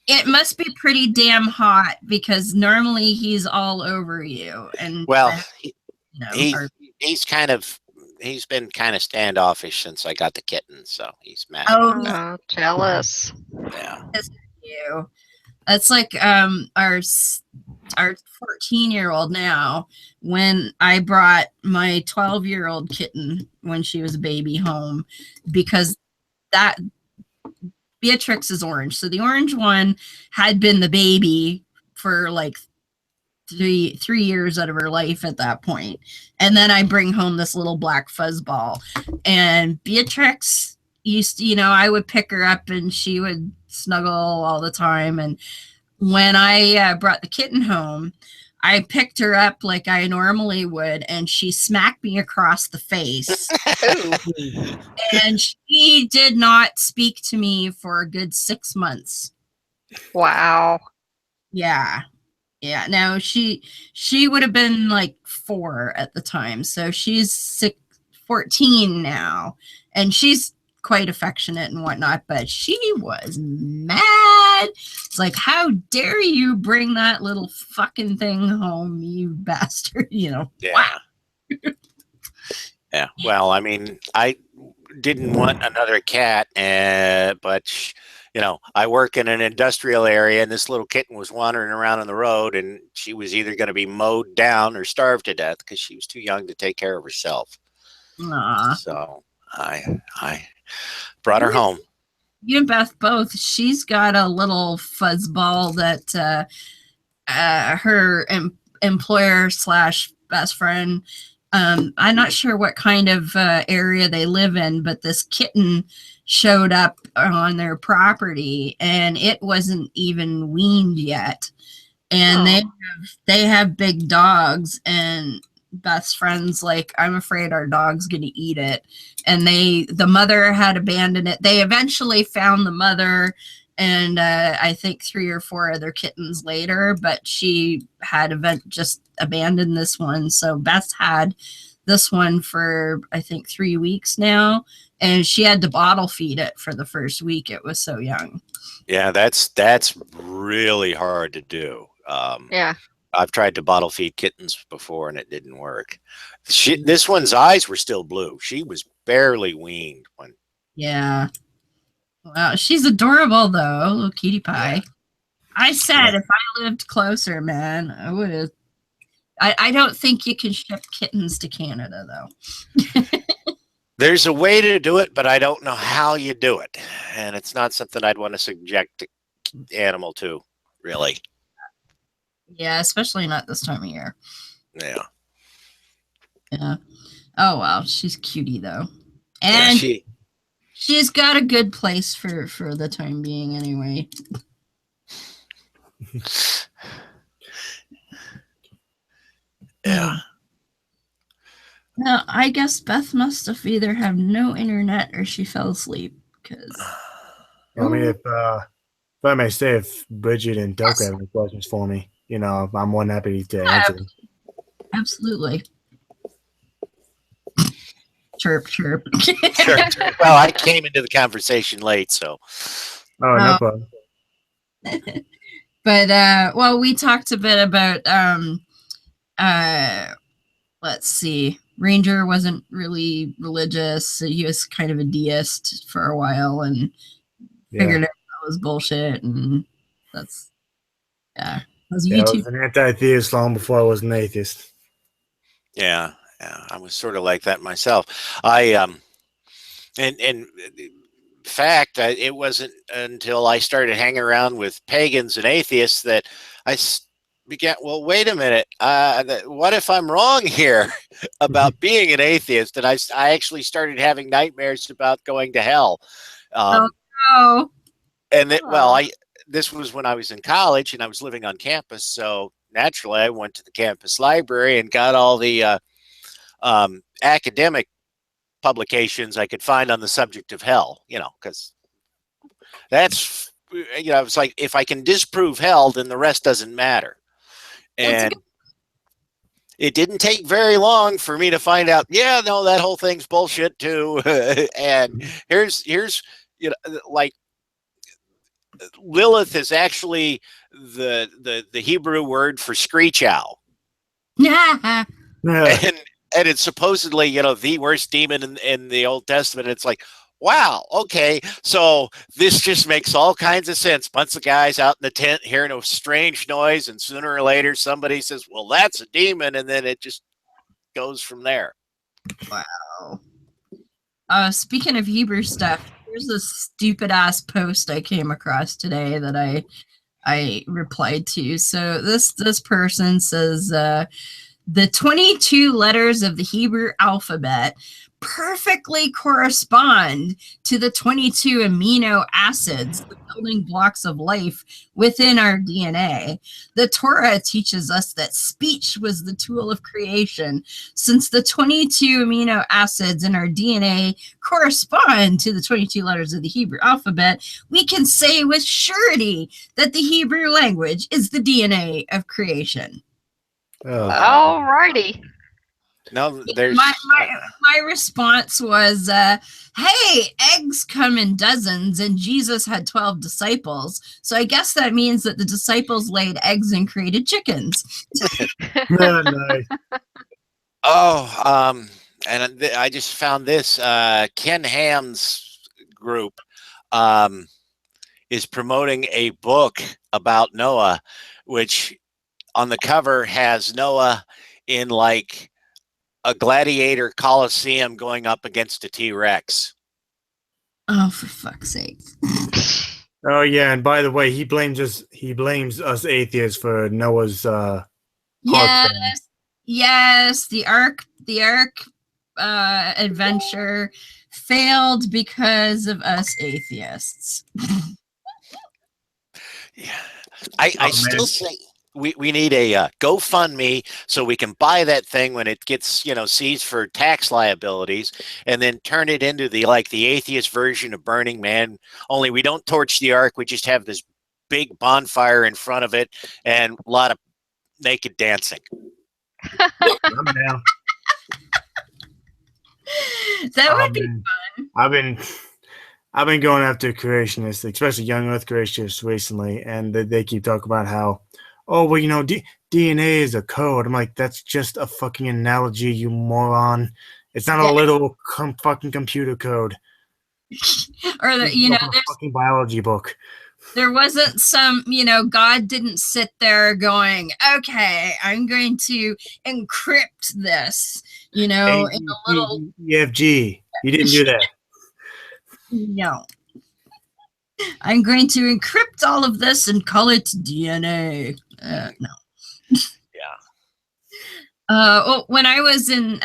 It must be pretty damn hot because normally he's all over you. And well, you know, he's been kind of standoffish since I got the kitten, so he's mad. Oh, jealous. Yeah. You. That's like our 14-year-old now. When I brought my 12-year-old kitten when she was a baby home, because that Beatrix is orange, so the orange one had been the baby for like three years out of her life at that point, and then I bring home this little black fuzzball, and Beatrix used to, I would pick her up and she would snuggle all the time. And when I brought the kitten home, I picked her up like I normally would, and she smacked me across the face. And she did not speak to me for a good 6 months. Wow. Yeah. No, she would have been like 4 at the time. So she's 14 now, and she's quite affectionate and whatnot, but she was mad. It's like, how dare you bring that little fucking thing home, you bastard, Yeah. Wow. Yeah. Well, I mean, I didn't want another cat, but I work in an industrial area, and this little kitten was wandering around on the road, and she was either going to be mowed down or starved to death because she was too young to take care of herself. Aww. So I brought her home. You and Beth both. She's got a little fuzzball that her employer / best friend. I'm not sure what kind of area they live in, but this kitten showed up on their property, and it wasn't even weaned yet. And they have big dogs, and Beth's friends like, I'm afraid our dog's gonna eat it. And the mother had abandoned it. They eventually found the mother, and I think 3 or 4 other kittens later, but she had just abandoned this one. So Beth's had this one for I think 3 weeks now, and she had to bottle feed it for the first week. It was so young. Yeah, that's really hard to do. Yeah. I've tried to bottle feed kittens before, and it didn't work. This one's eyes were still blue. She was barely weaned when. Yeah. Wow, she's adorable though, little cutie pie. Yeah. I said if I lived closer, man, I would have. I don't think you can ship kittens to Canada though. There's a way to do it, but I don't know how you do it, and it's not something I'd want to subject the animal to, really. Yeah, especially not this time of year. Yeah. Yeah. Oh wow, she's cutie though, and yeah, she's got a good place for the time being, anyway. Yeah. Now I guess Beth must have either have no internet or she fell asleep because. I mean, If I may say, if Bridget and Doka have any questions for me, I'm more than happy to answer them. Absolutely. Chirp, chirp. Sure. Well, I came into the conversation late, so. Oh, no problem. But well, we talked a bit about let's see. Ranger wasn't really religious. He was kind of a deist for a while and figured out that was bullshit, and that's I was I was an anti-theist long before I was an atheist. Yeah, I was sort of like that myself. In fact, it wasn't until I started hanging around with pagans and atheists that I began. Well, wait a minute. What if I'm wrong here about being an atheist? And I actually started having nightmares about going to hell. Oh no! And this was when I was in college and I was living on campus. So naturally, I went to the campus library and got all the academic publications I could find on the subject of hell, because that's, it's like, if I can disprove hell, then the rest doesn't matter. And it didn't take very long for me to find out, that whole thing's bullshit too. And here's, like, Lilith is actually the Hebrew word for screech owl. Yeah. And it's supposedly, the worst demon in the Old Testament. It's like, wow, okay, so this just makes all kinds of sense. Bunch of guys out in the tent hearing a strange noise, and sooner or later somebody says, well, that's a demon, and then it just goes from there. Wow. Speaking of Hebrew stuff, here's a stupid ass post I came across today that I replied to. So this person says, the 22 letters of the Hebrew alphabet perfectly correspond to the 22 amino acids, the building blocks of life within our DNA. The Torah teaches us that speech was the tool of creation. Since the 22 amino acids in our DNA correspond to the 22 letters of the Hebrew alphabet, we can say with surety that the Hebrew language is the DNA of creation. All righty. No, there's my response was, hey, eggs come in dozens, and Jesus had 12 disciples. So I guess that means that the disciples laid eggs and created chickens. Nice. Oh, and I just found this. Ken Ham's group is promoting a book about Noah, which on the cover has Noah in like a gladiator coliseum going up against a T-Rex. Oh, for fuck's sake. Oh yeah, and by the way, he blames us atheists for Noah's yes, the ark adventure failed because of us atheists. Yeah. I still say we need a GoFundMe so we can buy that thing when it gets seized for tax liabilities, and then turn it into the atheist version of Burning Man. Only we don't torch the ark; we just have this big bonfire in front of it and a lot of naked dancing. I'm down. That would be fun. I've been going after creationists, especially young Earth creationists recently, and they keep talking about how, oh, well, DNA is a code. I'm like, that's just a fucking analogy, you moron. It's not a little fucking computer code. Or there's a fucking biology book. There wasn't some, God didn't sit there going, okay, I'm going to encrypt this, in a little EFG. You didn't do that. No. I'm going to encrypt all of this and call it DNA. No. Yeah. Well, when I was in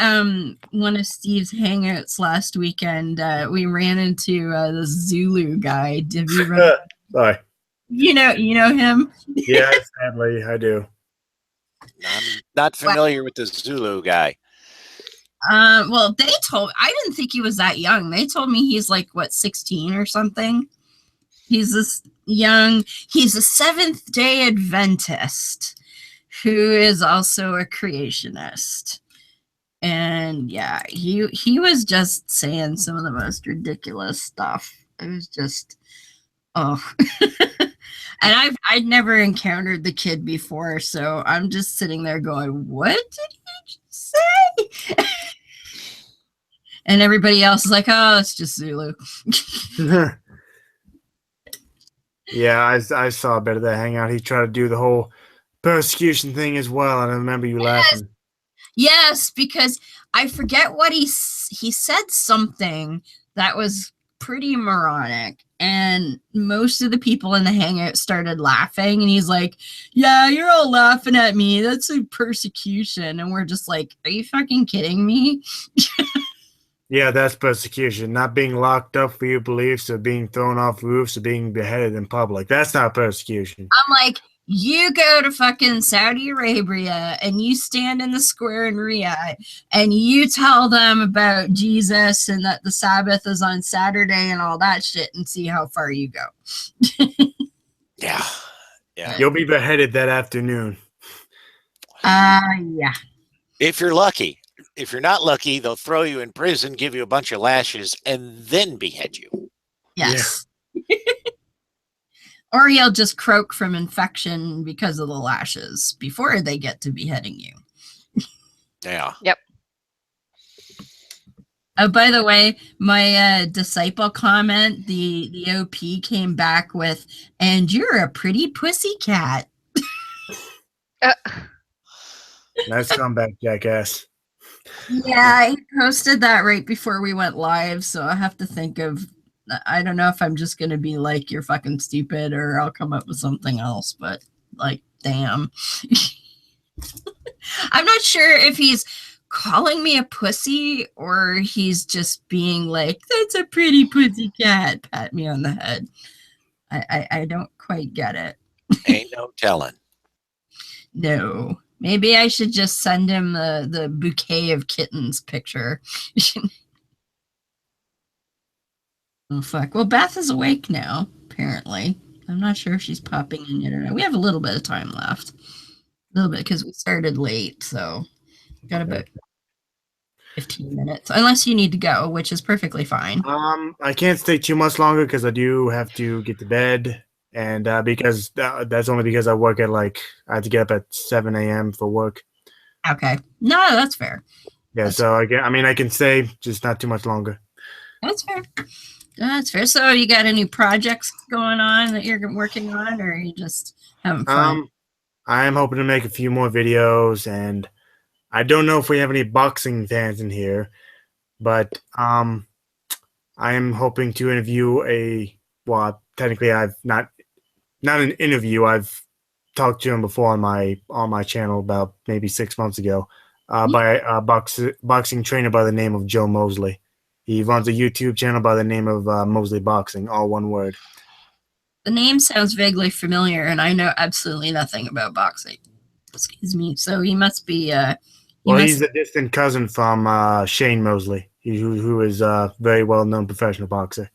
one of Steve's Hangouts last weekend, we ran into the Zulu guy. Have you run? Sorry. You know him? Yeah, sadly, I do. I'm not familiar with the Zulu guy. Well, I didn't think he was that young. They told me he's 16 or something. He's this young. He's a Seventh-day Adventist who is also a creationist. And yeah, he was just saying some of the most ridiculous stuff. It was just, oh. And I'd never encountered the kid before, so I'm just sitting there going, what did he just say? And everybody else is like, oh, it's just Zulu. Yeah, I saw a bit of that hangout. He tried to do the whole persecution thing as well, and I remember you laughing. Yes, because I forget what he said something that was pretty moronic, and most of the people in the hangout started laughing, and he's like, yeah, you're all laughing at me. That's a persecution. And we're just like, are you fucking kidding me? Yeah, that's persecution. Not being locked up for your beliefs, or being thrown off roofs, or being beheaded in public. That's not persecution. I'm like, you go to fucking Saudi Arabia and you stand in the square in Riyadh and you tell them about Jesus and that the Sabbath is on Saturday and all that shit, and see how far you go. Yeah. You'll be beheaded that afternoon. Yeah. If you're lucky. If you're not lucky, they'll throw you in prison, give you a bunch of lashes, and then behead you. Yes. Yeah. Or you'll just croak from infection because of the lashes before they get to beheading you. Yeah. Yep. Oh, by the way, my disciple comment, the OP came back with, and you're a pretty pussy cat. Nice comeback, jackass. Yeah, he posted that right before we went live, so I have to think of, I don't know if I'm just going to be like, you're fucking stupid, or I'll come up with something else, but like, damn. I'm not sure if he's calling me a pussy or he's just being like, that's a pretty pussy cat, pat me on the head. I don't quite get it. Ain't no telling. No. Maybe I should just send him the bouquet of kittens picture. Oh, fuck. Well, Beth is awake now, apparently. I'm not sure if she's popping in yet or not. We have a little bit of time left. A little bit, because we started late, so got about 15 minutes. Unless you need to go, which is perfectly fine. I can't stay too much longer because I do have to get to bed. And because that's only because I work at I have to get up at 7 a.m. for work. Okay. No, that's fair. Yeah, that's so I can stay, just not too much longer. That's fair. That's fair. So you got any projects going on that you're working on, or are you just having fun? I am hoping to make a few more videos, and I don't know if we have any boxing fans in here, but I am hoping to interview technically I've not an interview. I've talked to him before on my channel about maybe 6 months ago by a boxing trainer by the name of Joe Mosley. He runs a YouTube channel by the name of Mosley Boxing, all one word. The name sounds vaguely familiar, and I know absolutely nothing about boxing. Excuse me. So he must be. He's a distant cousin from Shane Mosley, who is a very well-known professional boxer.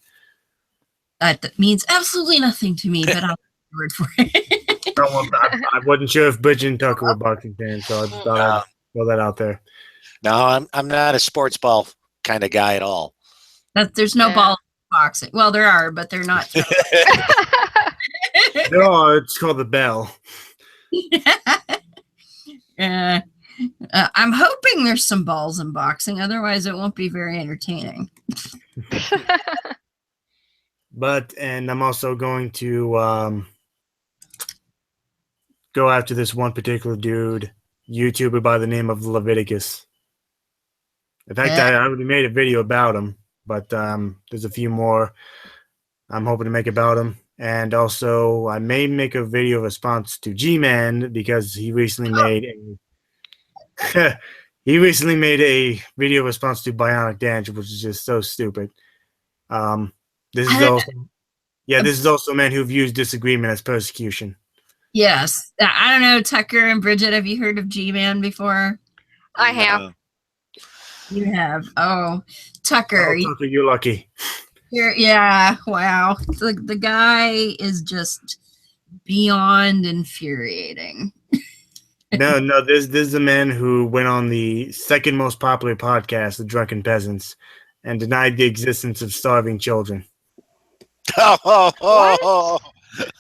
That means absolutely nothing to me, but I'll take your word for it. I wasn't sure if Bridget and Tucker were boxing fans, so I just thought I'd throw that out there. No, I'm not a sports ball kind of guy at all. There's no ball boxing. Well, there are, but they're not. No, it's called the bell. I'm hoping there's some balls in boxing. Otherwise, it won't be very entertaining. And I'm also going to go after this one particular dude, YouTuber by the name of Leviticus. In fact, I already made a video about him, but there's a few more I'm hoping to make about him. And also, I may make a video response to G-Man because he recently made a video response to Bionic Dange, which is just so stupid. This is also men who views disagreement as persecution. Yes. I don't know, Tucker and Bridget, have you heard of G-Man before? I have. You have. Oh, Tucker. Tucker, you're lucky. Yeah, wow. The guy is just beyond infuriating. No, this is a man who went on the second most popular podcast, The Drunken Peasants, and denied the existence of starving children. Yeah.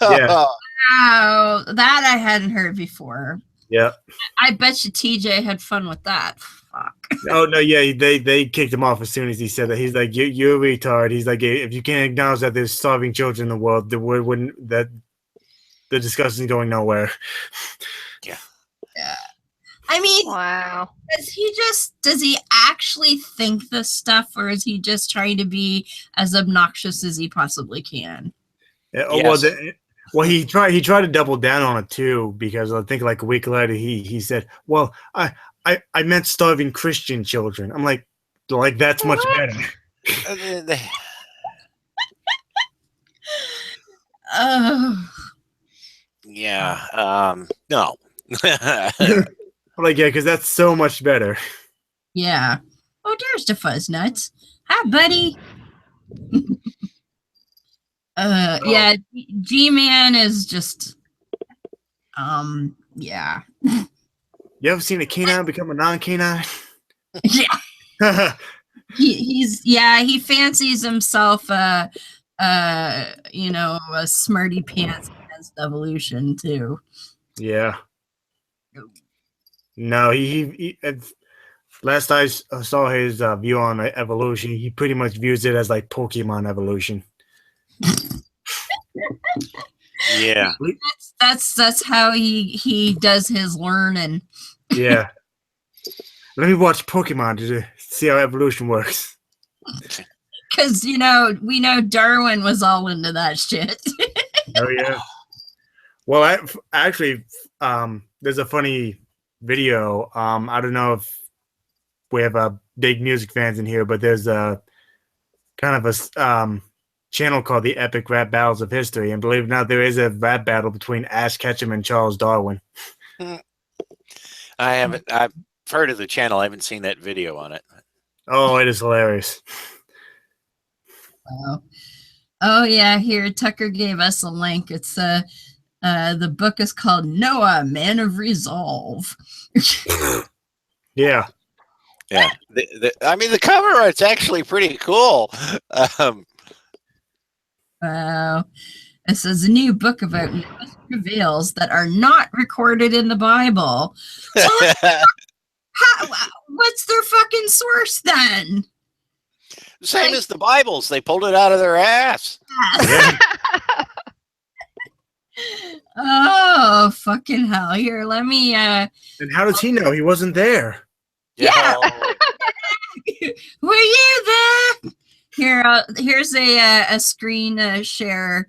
Wow, that I hadn't heard before. Yeah. I bet you TJ had fun with that. Fuck. Oh no, yeah, they kicked him off as soon as he said that. He's like, you're a retard. He's like, if you can't acknowledge that there's starving children in the world, the word wouldn't that the discussion's going nowhere. Yeah. I mean, Wow. does he actually think this stuff, or is he just trying to be as obnoxious as he possibly can? Yeah, Yes. Well, he tried to double down on it too, because I think like a week later he said, well, I meant starving Christian children. I'm like that's much better. Oh, Yeah. No. I'm like, yeah, because that's so much better. yeah. Oh, there's the fuzz nuts. Hi, buddy. Yeah, G-Man is just, yeah. You ever seen a canine become a non-canine? Yeah. He fancies himself a smarty pants against evolution too. Yeah. No, he last I saw his view on evolution, he pretty much views it as like Pokemon evolution. Yeah. That's how he does his learning. Yeah. Let me watch Pokemon to see how evolution works. Because we know Darwin was all into that shit. Oh yeah. Well, actually, there's a funny video. I don't know if we have big music fans in here, but there's a kind of a channel called the Epic Rap Battles of History, and believe it or not, there is a rap battle between Ash Ketchum and Charles Darwin. I've heard of the channel. I haven't seen that video on it. Oh, it is hilarious. Wow. Oh yeah, here Tucker gave us a link. It's the book is called Noah, Man of Resolve. Yeah. Yeah. I mean, the cover art's actually pretty cool. Wow. It says a new book about Noah's travails that are not recorded in the Bible. What's their fucking source then? Same as the Bibles. They pulled it out of their ass. Yeah. Oh, fucking hell. Here, let me And how does he know he wasn't there? Yeah. Were you there? Here, here's a screen share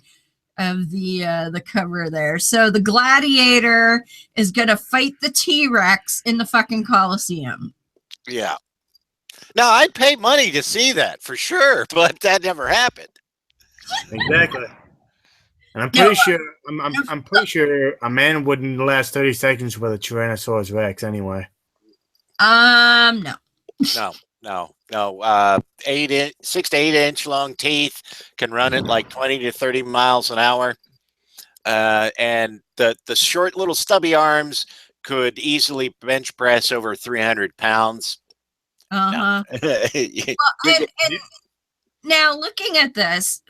of the cover there. So the gladiator is gonna fight the T-Rex in the fucking Coliseum. Yeah. Now, I'd pay money to see that for sure, but that never happened. Exactly. And I'm pretty sure I'm pretty sure a man wouldn't last 30 seconds with a Tyrannosaurus Rex anyway. No. No. 6 to 8 inch long teeth, can run at like 20 to 30 miles an hour. And the short little stubby arms could easily bench press over 300 pounds. Uh-huh. No. Well, and now looking at this,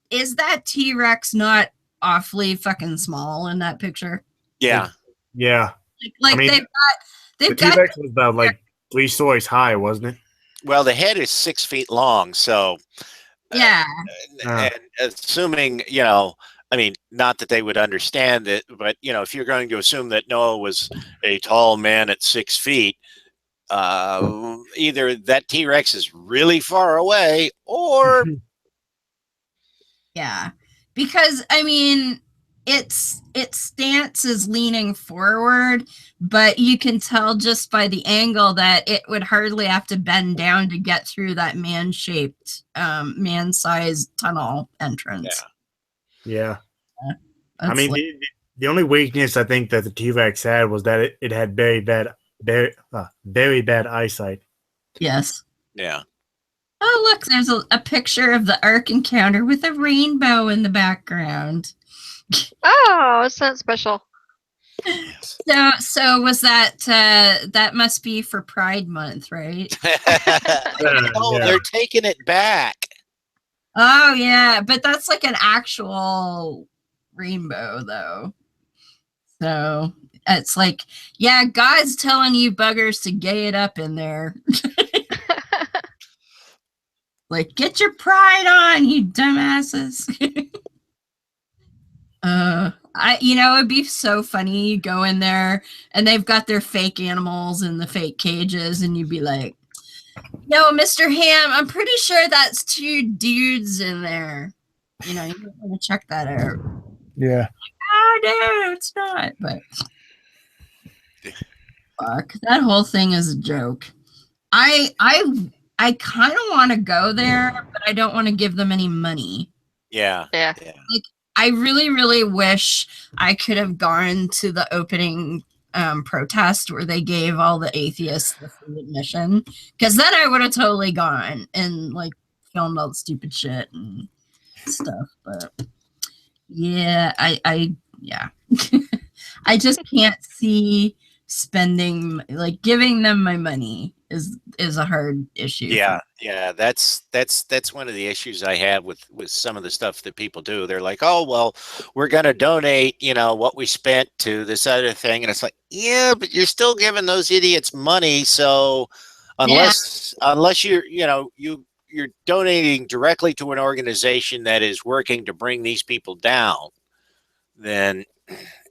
is that T-Rex not awfully fucking small in that picture? Yeah. Yeah. Like I mean, they've the T-Rex was about like 3 stories high, wasn't it? Well, the head is 6 feet long, so yeah. And assuming, I mean, not that they would understand it, but if you're going to assume that Noah was a tall man at 6 feet, either that T-Rex is really far away, or Yeah, because I mean, its stance is leaning forward, but you can tell just by the angle that it would hardly have to bend down to get through that man-shaped, man-sized tunnel entrance. Yeah. That's I mean, the only weakness I think that the T-Rex had was that it had very bad eyesight. yes. yeah. Oh, look, there's a picture of the Ark encounter with a rainbow in the background. Oh, it's not special. Yes. So was that that must be for Pride Month, right? Oh, Yeah. they're taking it back. Oh yeah, but that's like an actual rainbow though. So it's like, yeah, God's telling you buggers to gay it up in there. Like, get your pride on, you dumbasses. It'd be so funny. You go in there and they've got their fake animals in the fake cages, and you'd be like, "No, Mr. Ham, I'm pretty sure that's 2 dudes in there." You might want to check that out. Yeah. Oh no, it's not. But fuck, that whole thing is a joke. I kind of want to go there, but I don't want to give them any money. Yeah. Yeah. I really, really wish I could have gone to the opening protest where they gave all the atheists the free admission, because then I would have totally gone and like filmed all the stupid shit and stuff. But yeah, I I just can't see spending, like, giving them my money is a hard issue. Yeah, yeah, that's one of the issues I have with some of the stuff that people do. They're like, "Oh, well, we're going to donate, what we spent to this other thing," and it's like, "Yeah, but you're still giving those idiots money, so unless you're donating directly to an organization that is working to bring these people down, then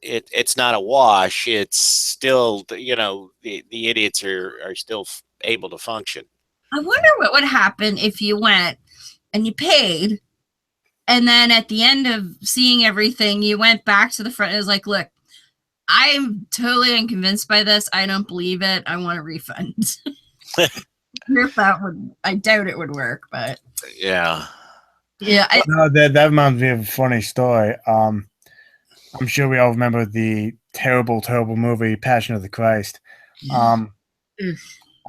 it's not a wash. It's still, the idiots are still able to function." I wonder what would happen if you went and you paid, and then at the end of seeing everything, you went back to the front and it was like, "Look, I'm totally unconvinced by this. I don't believe it. I want a refund." I doubt it would work, but Yeah. yeah. No, that reminds me of a funny story. I'm sure we all remember the terrible, terrible movie Passion of the Christ.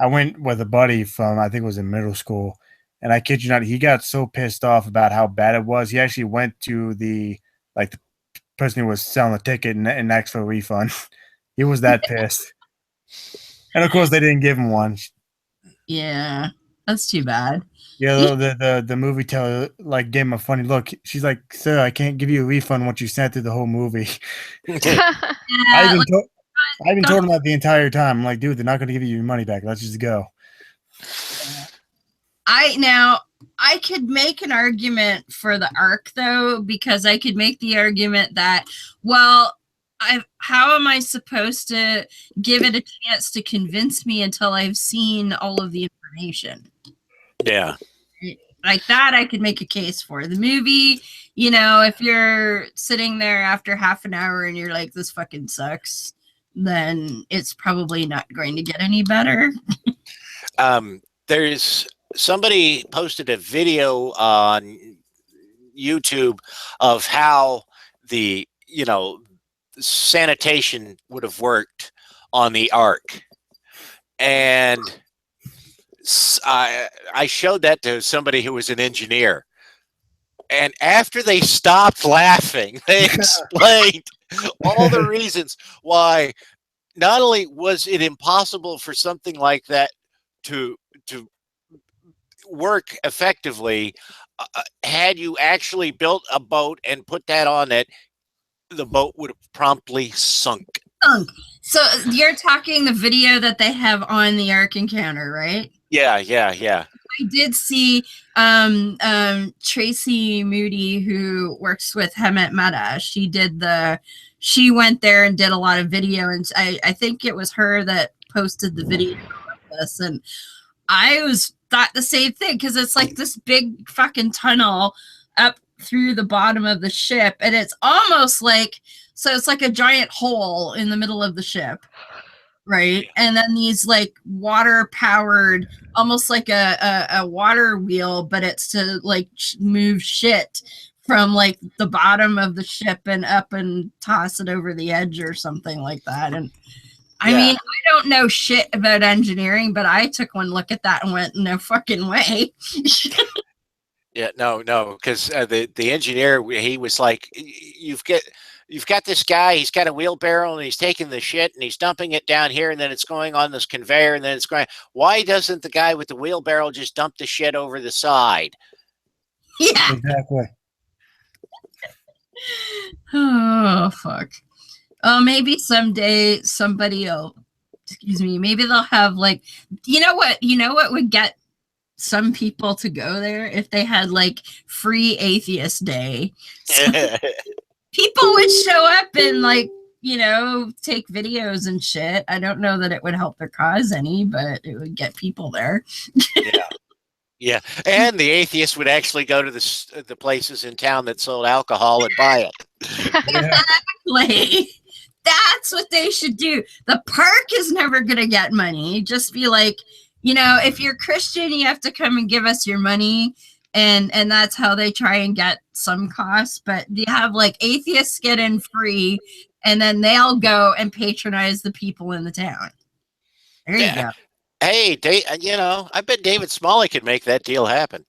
I went with a buddy from, I think it was in middle school, and I kid you not, he got so pissed off about how bad it was. He actually went to the person who was selling the ticket and asked for a refund. He was that pissed. And of course, they didn't give him one. Yeah, that's too bad. Yeah, the movie teller gave him a funny look. She's like, "Sir, I can't give you a refund once you sat through the whole movie." I even told him that the entire time. I'm like, "Dude, they're not going to give you your money back. Let's just go." I could make an argument for the Ark though, because I could make the argument that, well, how am I supposed to give it a chance to convince me until I've seen all of the information? Yeah. Like that, I could make a case for. The movie, if you're sitting there after half an hour and you're like, "This fucking sucks," then it's probably not going to get any better. There's somebody posted a video on YouTube of how the sanitation would have worked on the Ark, and I showed that to somebody who was an engineer, and after they stopped laughing, they explained all the reasons why not only was it impossible for something like that to work effectively, had you actually built a boat and put that on it, the boat would have promptly sunk. So you're talking the video that they have on the Ark encounter, right? Yeah. I did see Tracy Moody, who works with Hemet Meta. She went there and did a lot of video, and I think it was her that posted the video of this, and I thought the same thing, because it's like this big fucking tunnel up through the bottom of the ship, and it's almost like, so it's like a giant hole in the middle of the ship, right? And then these like water powered, almost like a water wheel, but it's to like move shit from like the bottom of the ship and up and toss it over the edge or something like that. And I mean, I don't know shit about engineering, but I took one look at that and went, no fucking way. Yeah, no, because the engineer, he was like, you've got this guy, he's got a wheelbarrow and he's taking the shit and he's dumping it down here and then it's going on this conveyor and then it's going. Why doesn't the guy with the wheelbarrow just dump the shit over the side? Yeah. Exactly. Oh, fuck. Oh, maybe someday somebody will, maybe they'll have like, you know what would get some people to go there if they had like free atheist day. So people would show up and like, take videos and shit. I don't know that it would help their cause any, but it would get people there. Yeah, and the atheists would actually go to the places in town that sold alcohol and buy it. Exactly. That's what they should do. The park is never going to get money. Just be like, if you're Christian, you have to come and give us your money. And that's how they try and get some costs. But you have like atheists get in free and then they'll go and patronize the people in the town. There you go. Hey, I bet David Smalley could make that deal happen.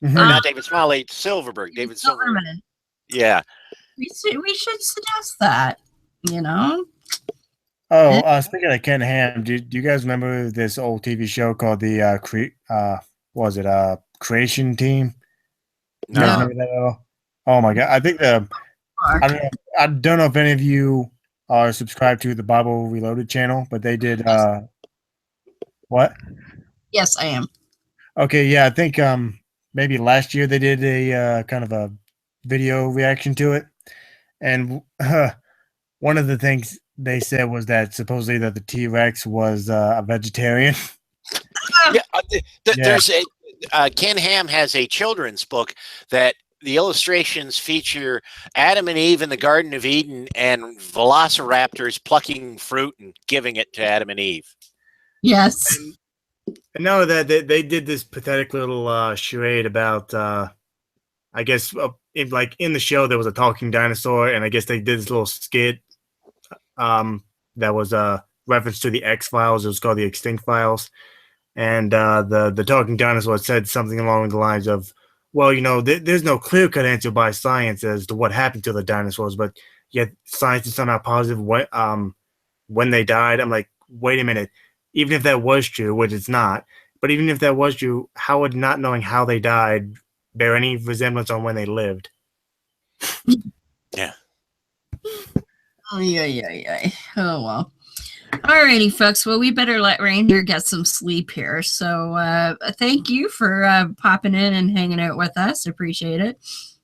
Or not David Smalley, Silverberg. David Silverberg. Yeah. We should suggest that, Oh, speaking of Ken Ham, do you guys remember this old TV show called the Creation Team? No. You guys remember that at all? Oh my god! I think I don't know if any of you are subscribed to the Bible Reloaded channel, but they did. What? Yes, I am. Okay, yeah, I think maybe last year they did a kind of a video reaction to it, and one of the things they said was that supposedly that the T-Rex was a vegetarian. There's Ken Ham has a children's book that the illustrations feature Adam and Eve in the Garden of Eden and velociraptors plucking fruit and giving it to Adam and Eve. Yes. And know that they did this pathetic little charade about, I guess, in the show there was a talking dinosaur, and I guess they did this little skit that was a reference to the X-Files. It was called the Extinct Files. And the talking dinosaur said something along the lines of, well, there's no clear-cut answer by science as to what happened to the dinosaurs, but yet science is somehow positive when they died. I'm like, wait a minute. Even if that was true, which it's not, but even if that was true, how would not knowing how they died bear any resemblance on when they lived? Yeah. Oh, yeah. Oh, well. Alrighty, folks. Well, we better let Ranger get some sleep here. So thank you for popping in and hanging out with us. Appreciate it.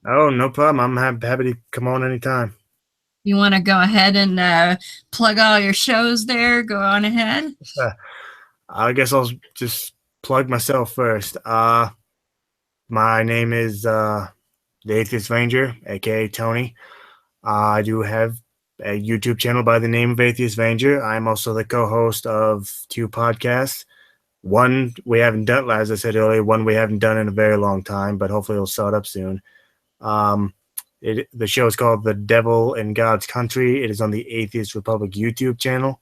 Oh, no problem. I'm happy to come on anytime. You want to go ahead and plug all your shows there? Go on ahead. I guess I'll just plug myself first. My name is the Atheist Ranger, a.k.a. Tony. I do have a YouTube channel by the name of Atheist Ranger. I'm also the co-host of 2 podcasts. One we haven't done, as I said earlier, one we haven't done in a very long time, but hopefully it'll start up soon. The show is called The Devil in God's Country. It is on the Atheist Republic YouTube channel.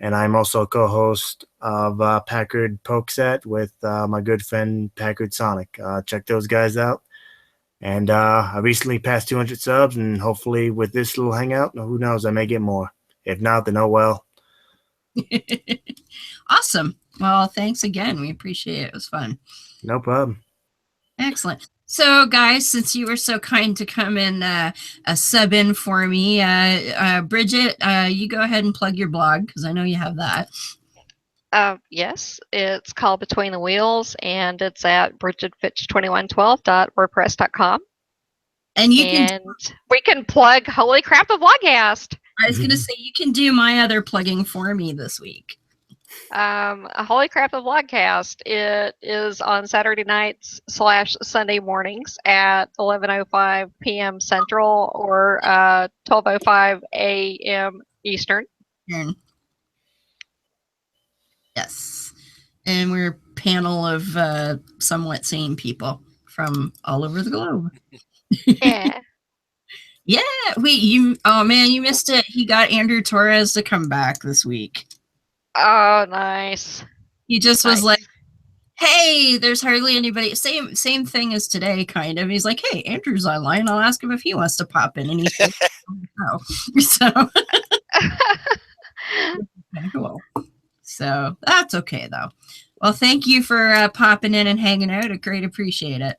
And I'm also a co-host of Packard Pokes At with my good friend Packard Sonic. Check those guys out. And I recently passed 200 subs, and hopefully with this little hangout, who knows, I may get more. If not, then oh well. Awesome. Well, thanks again. We appreciate it. It was fun. No problem. Excellent. So, guys, since you were so kind to come and sub in for me, Bridget, you go ahead and plug your blog because I know you have that. Yes, it's called Between the Wheels, and it's at bridgetfitch2112.wordpress.com. And we can plug Holy Crap the Vlogcast. I was going to say you can do my other plugging for me this week. Holy Crap the Vlogcast. It is on Saturday nights / Sunday mornings at 11:05 p.m. Central or 12:05 a.m. Eastern. Yes. And we're a panel of somewhat sane people from all over the globe. Yeah. Yeah. Wait, you missed it. He got Andrew Torres to come back this week. Oh, nice. He just was Nice. like, hey, there's hardly anybody. Same thing as today, kind of. He's like, hey, Andrew's online. I'll ask him if he wants to pop in. And he's like, oh. So kind of cool. So that's okay, though. Well, thank you for popping in and hanging out. I great appreciate it.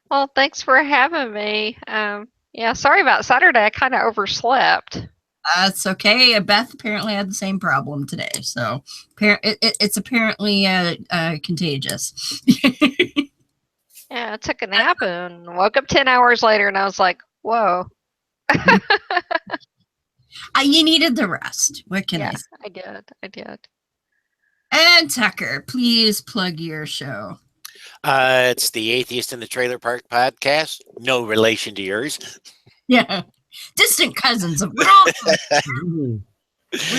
Well, thanks for having me. Yeah, sorry about Saturday. I kind of overslept. It's okay. Beth apparently had the same problem today. So it's apparently contagious. Yeah, I took a nap and woke up 10 hours later, and I was like, whoa. You needed the rest. What can Yeah, I say? I did. And Tucker, please plug your show. It's the Atheist in the Trailer Park podcast. No relation to yours. Yeah. Distant cousins of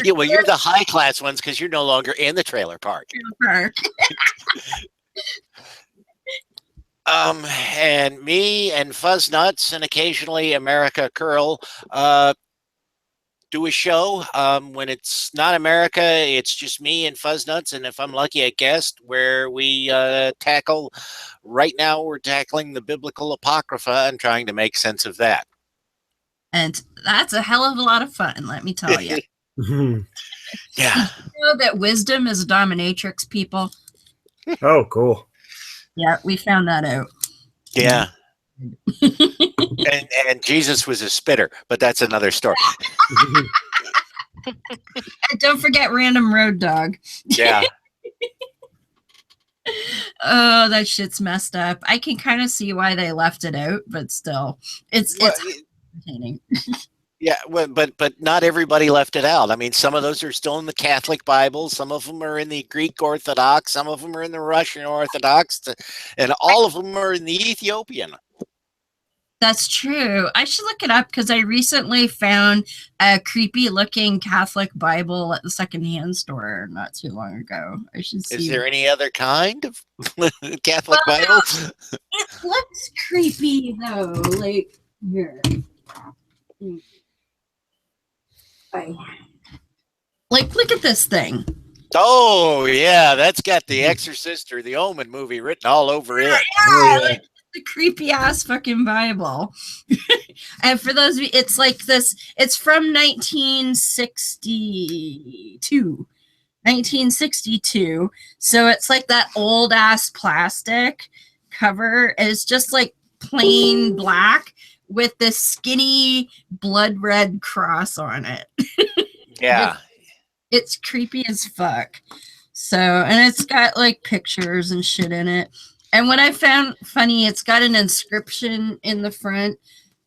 Yeah, well, you're the high class ones because you're no longer in the trailer park. And me and Fuzz Nuts and occasionally America Curl do a show. When it's not America, it's just me and Fuzz Nuts, and if I'm lucky, a guest, where we tackle. Right now, we're tackling the biblical apocrypha and trying to make sense of that. And that's a hell of a lot of fun, let me tell you. Yeah. You know that wisdom is a dominatrix, people? Oh, cool. Yeah, we found that out. Yeah. and Jesus was a spitter, but that's another story. And don't forget Random Road Dog. Yeah. Oh, that shit's messed up. I can kind of see why they left it out, but still, it's entertaining. Yeah, well, but not everybody left it out. I mean, some of those are still in the Catholic Bible. Some of them are in the Greek Orthodox. Some of them are in the Russian Orthodox, and all of them are in the Ethiopian. That's true. I should look it up because I recently found a creepy looking Catholic Bible at the secondhand store not too long ago. I should see. Is there any other kind of Catholic Bible? It looks creepy though. Like here. Like, look at this thing. Oh yeah, that's got the Exorcist or the Omen movie written all over it. Yeah, like the creepy ass fucking Bible. And for those of you, it's like this. It's from 1962. 1962. So it's like that old ass plastic cover. And it's just like plain black with this skinny blood red cross on it. Yeah. It's creepy as fuck. So, and it's got like pictures and shit in it. And what I found funny, it's got an inscription in the front.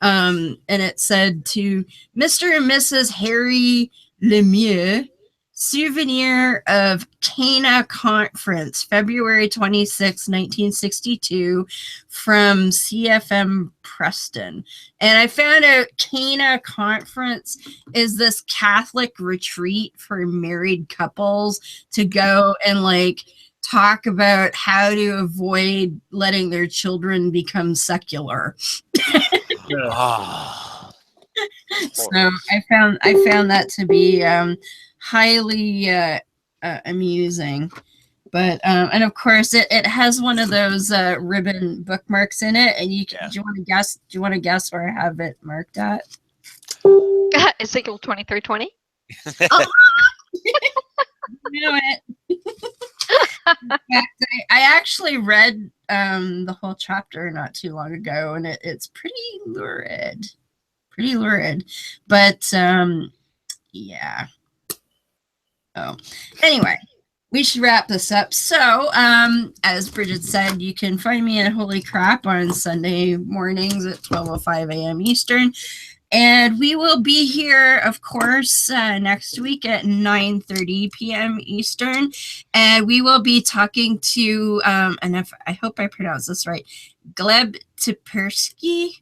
And it said to Mr. and Mrs. Harry Lemieux, souvenir of Cana Conference, February 26, 1962, from CFM Preston. And I found out Cana Conference is this Catholic retreat for married couples to go and like talk about how to avoid letting their children become secular. So I found that to be highly amusing. But and of course it has one of those ribbon bookmarks in it, and do you want to guess where I have it marked at? Ezekiel 23:20. Oh, knew it. In fact, I actually read the whole chapter not too long ago, and it's pretty lurid. But yeah. Oh, anyway, we should wrap this up. So, as Bridget said, you can find me at Holy Crap on Sunday mornings at 12:05 a.m. Eastern. And we will be here, of course, next week at 9:30 p.m. Eastern. And we will be talking to, and I hope I pronounce this right, Gleb Typersky,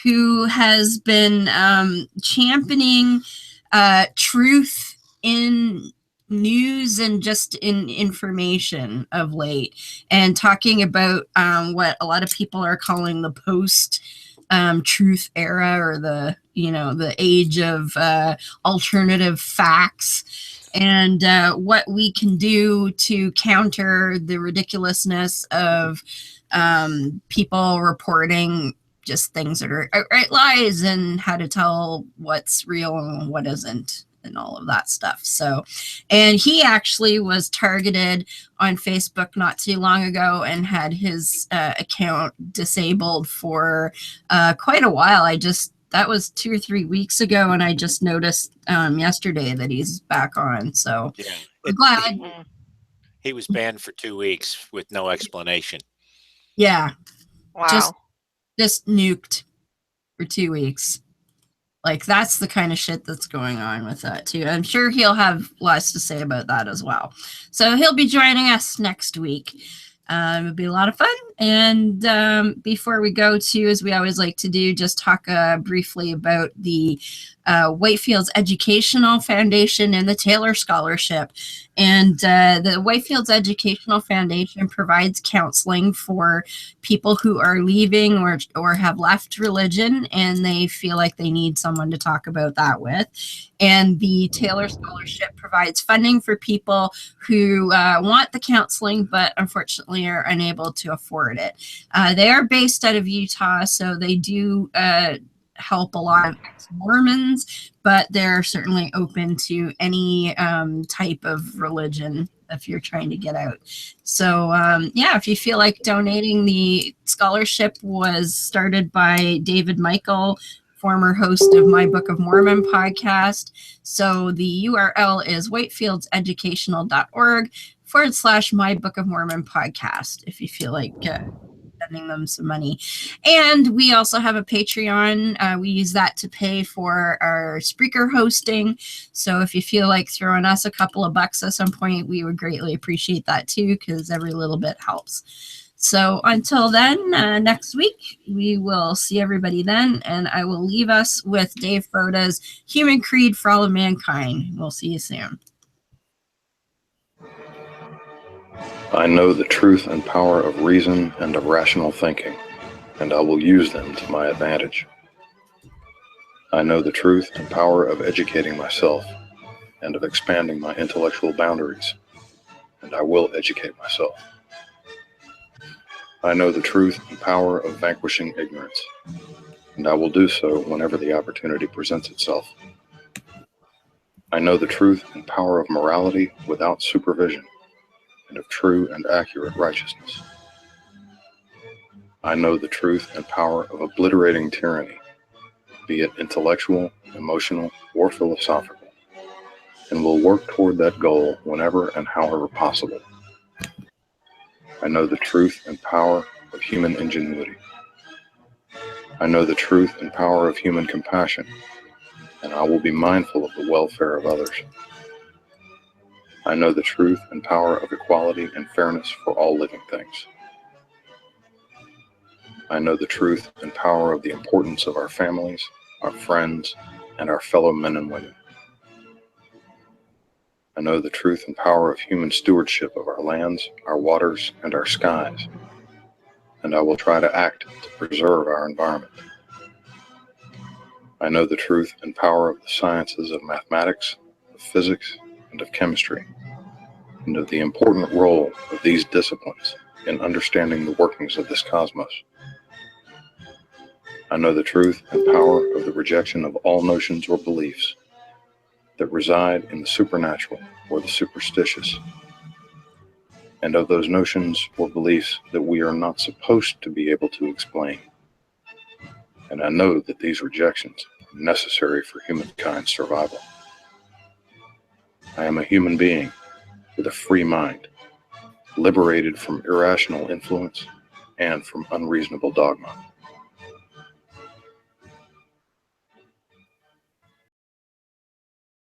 who has been championing truth in news and just in information of late, and talking about what a lot of people are calling the post truth era, or the the age of alternative facts, and what we can do to counter the ridiculousness of people reporting just things that are outright lies, and how to tell what's real and what isn't, and all of that stuff. So, and he actually was targeted on Facebook not too long ago and had his account disabled for quite a while. That was 2 or 3 weeks ago, and I just noticed yesterday that he's back on. So Yeah, I'm glad. He was banned for 2 weeks with no explanation. Yeah. Wow. Just nuked for 2 weeks. Like, that's the kind of shit that's going on with that, too. I'm sure he'll have lots to say about that as well. So he'll be joining us next week. It'll be a lot of fun. And before we go, too, as we always like to do, just talk briefly about the Whitefields Educational Foundation and the Taylor Scholarship. And the Whitefields Educational Foundation provides counseling for people who are leaving or have left religion, and they feel like they need someone to talk about that with. And the Taylor Scholarship provides funding for people who want the counseling, but unfortunately are unable to afford it. They are based out of Utah, so they do help a lot of ex-Mormons, but they're certainly open to any type of religion if you're trying to get out. So yeah, if you feel like donating, the scholarship was started by David Michael, former host of My Book of Mormon podcast. So the URL is whitefieldseducational.org/My Book of Mormon podcast, if you feel like sending them some money. And we also have a Patreon. We use that to pay for our Spreaker hosting. So if you feel like throwing us a couple of bucks at some point, we would greatly appreciate that too, because every little bit helps. So until then, next week, we will see everybody then, and I will leave us with Dave Froda's Human Creed for All of Mankind. We'll see you soon. I know the truth and power of reason and of rational thinking, and I will use them to my advantage. I know the truth and power of educating myself and of expanding my intellectual boundaries, and I will educate myself. I know the truth and power of vanquishing ignorance, and I will do so whenever the opportunity presents itself. I know the truth and power of morality without supervision, and of true and accurate righteousness. I know the truth and power of obliterating tyranny, be it intellectual, emotional, or philosophical, and will work toward that goal whenever and however possible. I know the truth and power of human ingenuity. I know the truth and power of human compassion, and I will be mindful of the welfare of others. I know the truth and power of equality and fairness for all living things. I know the truth and power of the importance of our families, our friends, and our fellow men and women. I know the truth and power of human stewardship of our lands, our waters, and our skies, and I will try to act to preserve our environment. I know the truth and power of the sciences of mathematics, of physics, and of chemistry, and of the important role of these disciplines in understanding the workings of this cosmos. I know the truth and power of the rejection of all notions or beliefs that reside in the supernatural or the superstitious, and of those notions or beliefs that we are not supposed to be able to explain. And I know that these rejections are necessary for humankind's survival. I am a human being with a free mind, liberated from irrational influence and from unreasonable dogma.